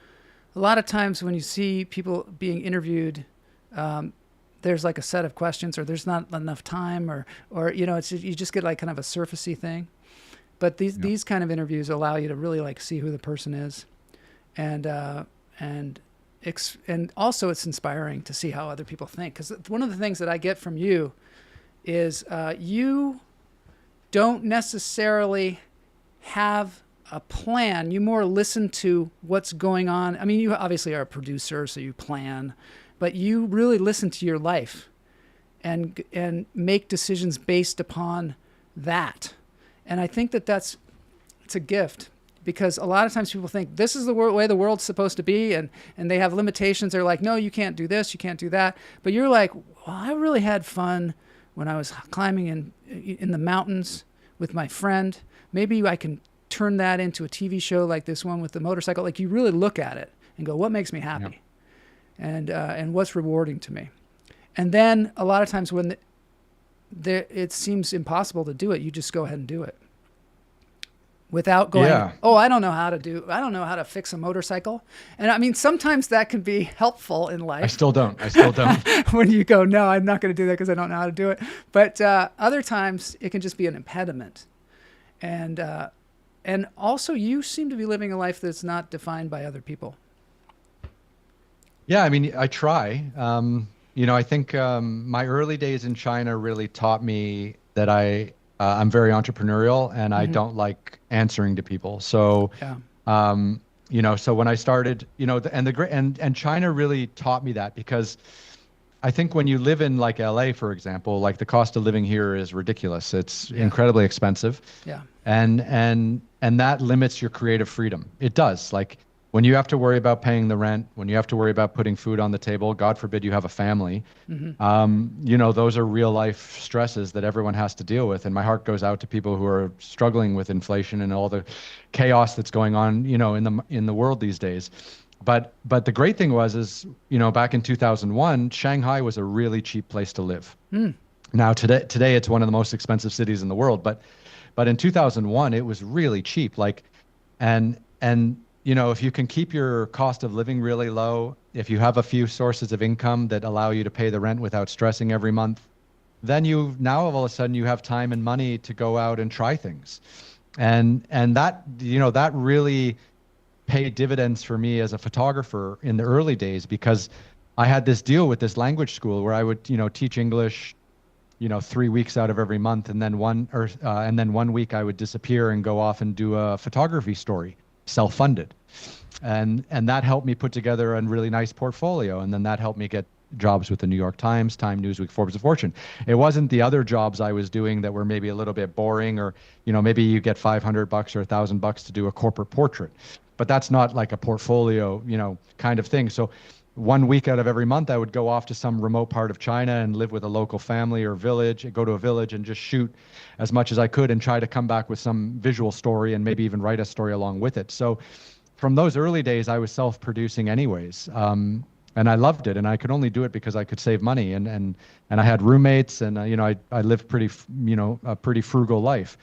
a lot of times when you see people being interviewed, there's like a set of questions, or there's not enough time, or it's you just get like kind of a surfacey thing. But these kind of interviews allow you to really like see who the person is, and also it's inspiring to see how other people think. Because one of the things that I get from you is you don't necessarily have a plan. You more listen to what's going on. I mean, you obviously are a producer, so you plan. But you really listen to your life and make decisions based upon that. And I think it's a gift, because a lot of times people think this is the way the world's supposed to be, and they have limitations. They're like, no, you can't do this, you can't do that. But you're like, well, I really had fun when I was climbing in the mountains with my friend. Maybe I can turn that into a TV show like this one with the motorcycle. Like, you really look at it and go, what makes me happy? Yep. And what's rewarding to me. And then a lot of times when it seems impossible to do it, you just go ahead and do it without going, I don't know how to fix a motorcycle. And I mean, sometimes that can be helpful in life. I still don't. When you go, no, I'm not going to do that because I don't know how to do it. But other times it can just be an impediment. And also you seem to be living a life that's not defined by other people. Yeah, I mean, I try. I think my early days in China really taught me that I'm very entrepreneurial, and I don't like answering to people. So, so when I started, and China really taught me that, because I think when you live in like LA, for example, like the cost of living here is ridiculous. It's incredibly expensive. Yeah. And that limits your creative freedom. It does. Like, when you have to worry about paying the rent, when you have to worry about putting food on the table, God forbid you have a family, those are real life stresses that everyone has to deal with. And my heart goes out to people who are struggling with inflation and all the chaos that's going on, in the world these days. But the great thing is back in 2001, Shanghai was a really cheap place to live. Now today it's one of the most expensive cities in the world, but in 2001 it was really cheap. If you can keep your cost of living really low, if you have a few sources of income that allow you to pay the rent without stressing every month, then now all of a sudden you have time and money to go out and try things. And that really paid dividends for me as a photographer in the early days, because I had this deal with this language school where I would, teach English, 3 weeks out of every month. And then one week I would disappear and go off and do a photography story, self-funded. and that helped me put together a really nice portfolio, and then that helped me get jobs with the New York Times, Time, Newsweek, Forbes, and Fortune. It wasn't the other jobs I was doing that were maybe a little bit boring, or maybe you get $500 or $1,000 to do a corporate portrait, but that's not like a portfolio kind of thing. So 1 week out of every month, I would go off to some remote part of China and live with a local family or village, go to a village and just shoot as much as I could and try to come back with some visual story and maybe even write a story along with it. So from those early days, I was self-producing anyways. And I loved it, and I could only do it because I could save money, and I had roommates, and I lived a pretty frugal life,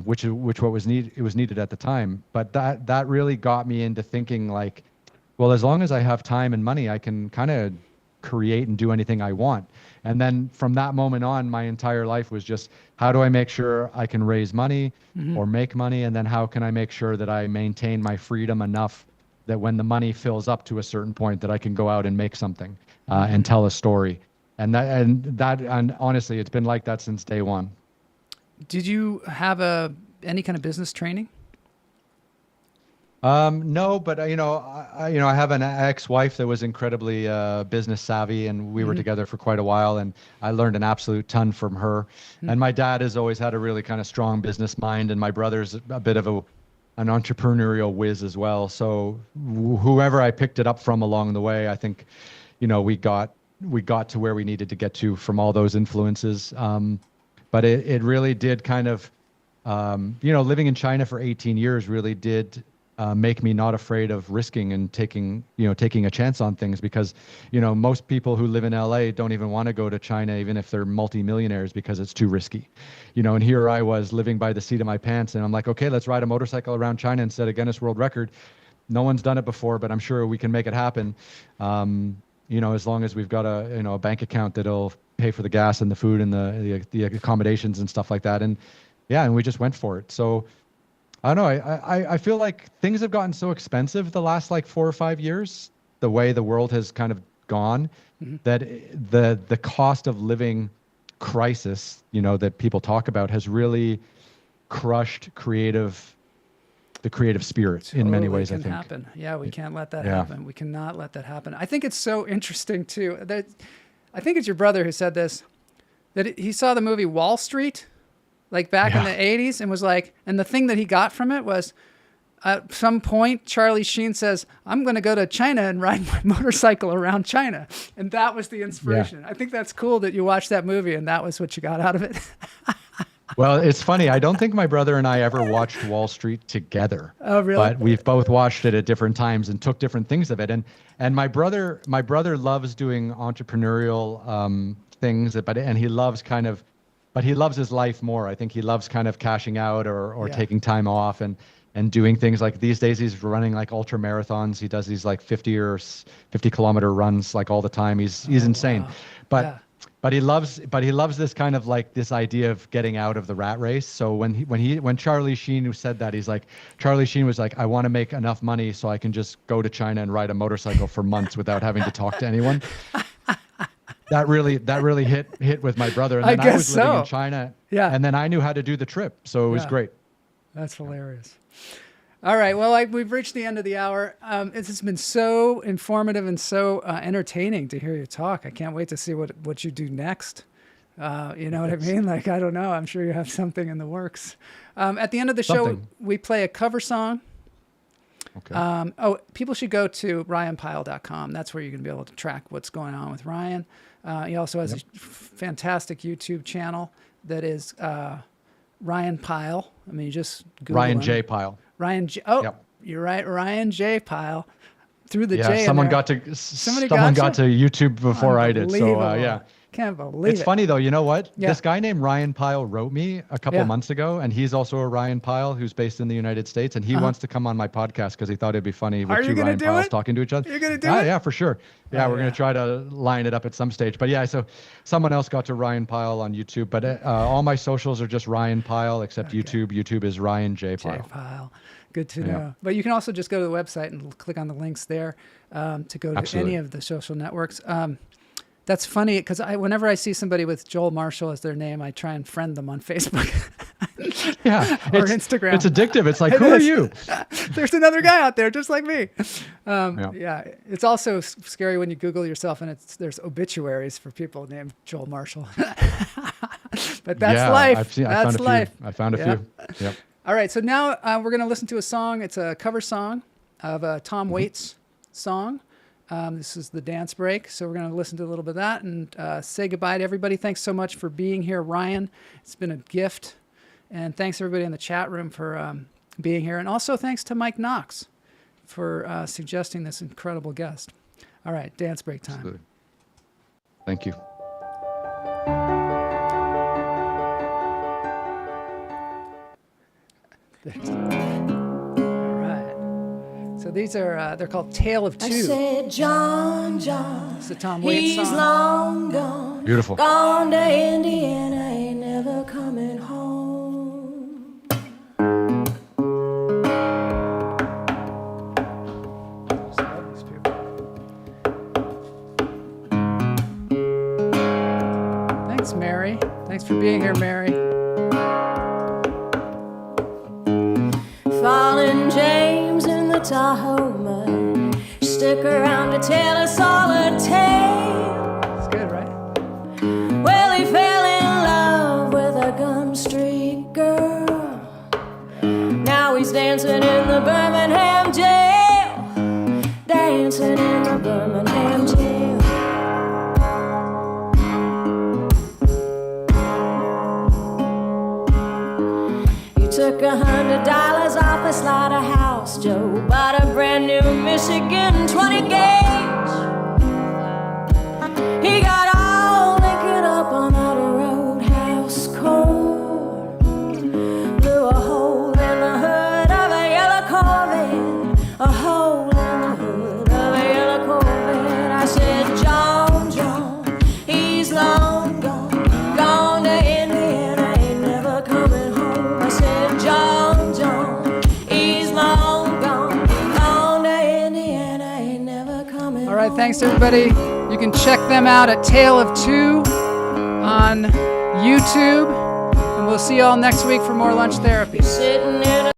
which was needed at the time. But that really got me into thinking like, well, as long as I have time and money, I can kind of create and do anything I want. And then from that moment on, my entire life was just, how do I make sure I can raise money or make money, and then how can I make sure that I maintain my freedom enough that when the money fills up to a certain point, that I can go out and make something and tell a story. And honestly, it's been like that since day one. Did you have any kind of business training? No, but I have an ex-wife that was incredibly business savvy, and we were together for quite a while, and I learned an absolute ton from her. And my dad has always had a really kind of strong business mind, and my brother's a bit of an entrepreneurial whiz as well. So whoever I picked it up from along the way, I think, we got to where we needed to get to from all those influences. But it really did kind of, living in China for 18 years really did make me not afraid of risking and taking a chance on things, because, most people who live in LA don't even want to go to China, even if they're multimillionaires, because it's too risky, and here I was living by the seat of my pants, and I'm like, okay, let's ride a motorcycle around China and set a Guinness World Record. No one's done it before, but I'm sure we can make it happen. As long as we've got a bank account that'll pay for the gas and the food and the accommodations and stuff like that. And we just went for it. So I don't know. I feel like things have gotten so expensive the last like 4 or 5 years, the way the world has kind of gone, that the cost of living crisis, that people talk about, has really crushed the creative spirit in many ways, I think. Happen. Yeah, we can't let that happen. We cannot let that happen. I think it's so interesting too. I think it's your brother who said this, that he saw the movie Wall Street, like back in the 80s, and was like, and the thing that he got from it was, at some point, Charlie Sheen says, I'm going to go to China and ride my motorcycle around China. And that was the inspiration. I think that's cool that you watched that movie and that was what you got out of it. Well, it's funny. I don't think my brother and I ever watched Wall Street together. Oh, really? But we've both watched it at different times and took different things of it. And my brother loves doing entrepreneurial things, and he loves but he loves his life more. I think he loves kind of cashing out or taking time off and doing things like these days he's running like ultra marathons. He does these like 50 kilometer runs like all the time. He's insane. Wow. But he loves this kind of like this idea of getting out of the rat race. So when Charlie Sheen said that, Charlie Sheen was like, I want to make enough money so I can just go to China and ride a motorcycle for months without having to talk to anyone. That really hit with my brother. And then I was living in China. Yeah. And then I knew how to do the trip. So it was great. That's hilarious. All right. Well, we've reached the end of the hour. It's been so informative and so entertaining to hear you talk. I can't wait to see what you do next. You know what I mean? Like, I don't know. I'm sure you have something in the works. At the end of the show, we play a cover song. Okay. People should go to ryanpyle.com. That's where you're going to be able to track what's going on with Ryan. He also has a fantastic YouTube channel that is Ryan Pyle. I mean, you just Google Ryan J. Pyle. Ryan J. Oh, you're right. Ryan J. Pyle. Through the J. Someone got to YouTube before I did. So Can't believe it. It's funny though. You know what? Yeah. This guy named Ryan Pyle wrote me a couple months ago, and he's also a Ryan Pyle who's based in the United States, and he wants to come on my podcast because he thought it'd be funny with two Ryan Pyles talking to each other. You're gonna do it? Yeah, for sure. Yeah, we're gonna try to line it up at some stage. But so someone else got to Ryan Pyle on YouTube, but all my socials are just Ryan Pyle except YouTube. YouTube is Ryan J. Pyle. Good to know. But you can also just go to the website and click on the links there to go to any of the social networks. That's funny because whenever I see somebody with Joel Marshall as their name, I try and friend them on Facebook Yeah. or it's, Instagram. It's addictive. It's like, It who are is. you? There's another guy out there just like me. Yeah. Yeah, it's also scary when you Google yourself and there's obituaries for people named Joel Marshall. But that's Yeah, life. I found That's life. I found a Yeah. few. Yep. All right, so now we're going to listen to a song. It's a cover song of a Tom Waits song. This is the dance break, so we're going to listen to a little bit of that and say goodbye to everybody. Thanks so much for being here, Ryan. It's been a gift. And thanks everybody in the chat room for being here. And also thanks to Mike Knox for suggesting this incredible guest. All right, dance break time. Absolutely. Thank you. All right. So these are, they're called Tale of Two. I said, John, John, It's a Tom Waits he's song. long gone, Beautiful. gone to Indiana, ain't never coming home. Just love these people. Thanks, Mary. Thanks for being here, Mary. Fallen James in the Tahoe mud, stick around to tell us all a tale. It's good, right? Well, he fell in love with a gun street girl. Now he's dancing in the Birmingham jail. Dancing in the Birmingham jail. You took $100 off a slaughterhouse, Joe. Bought a brand new Michigan 20 gauge. He got all liquored up on that roadhouse corn. Blew a hole in the hood of a yellow Corvette. A hole in the hood of a yellow Corvette. I said, John, John, he's long gone. Gone to Indiana, ain't never coming home. I said, John, John, he's long gone. Gone to Indiana, ain't never coming home. All right, thanks everybody. You can check them out at Tale of Two on YouTube. And we'll see you all next week for more Lunch Therapy. Sitting in a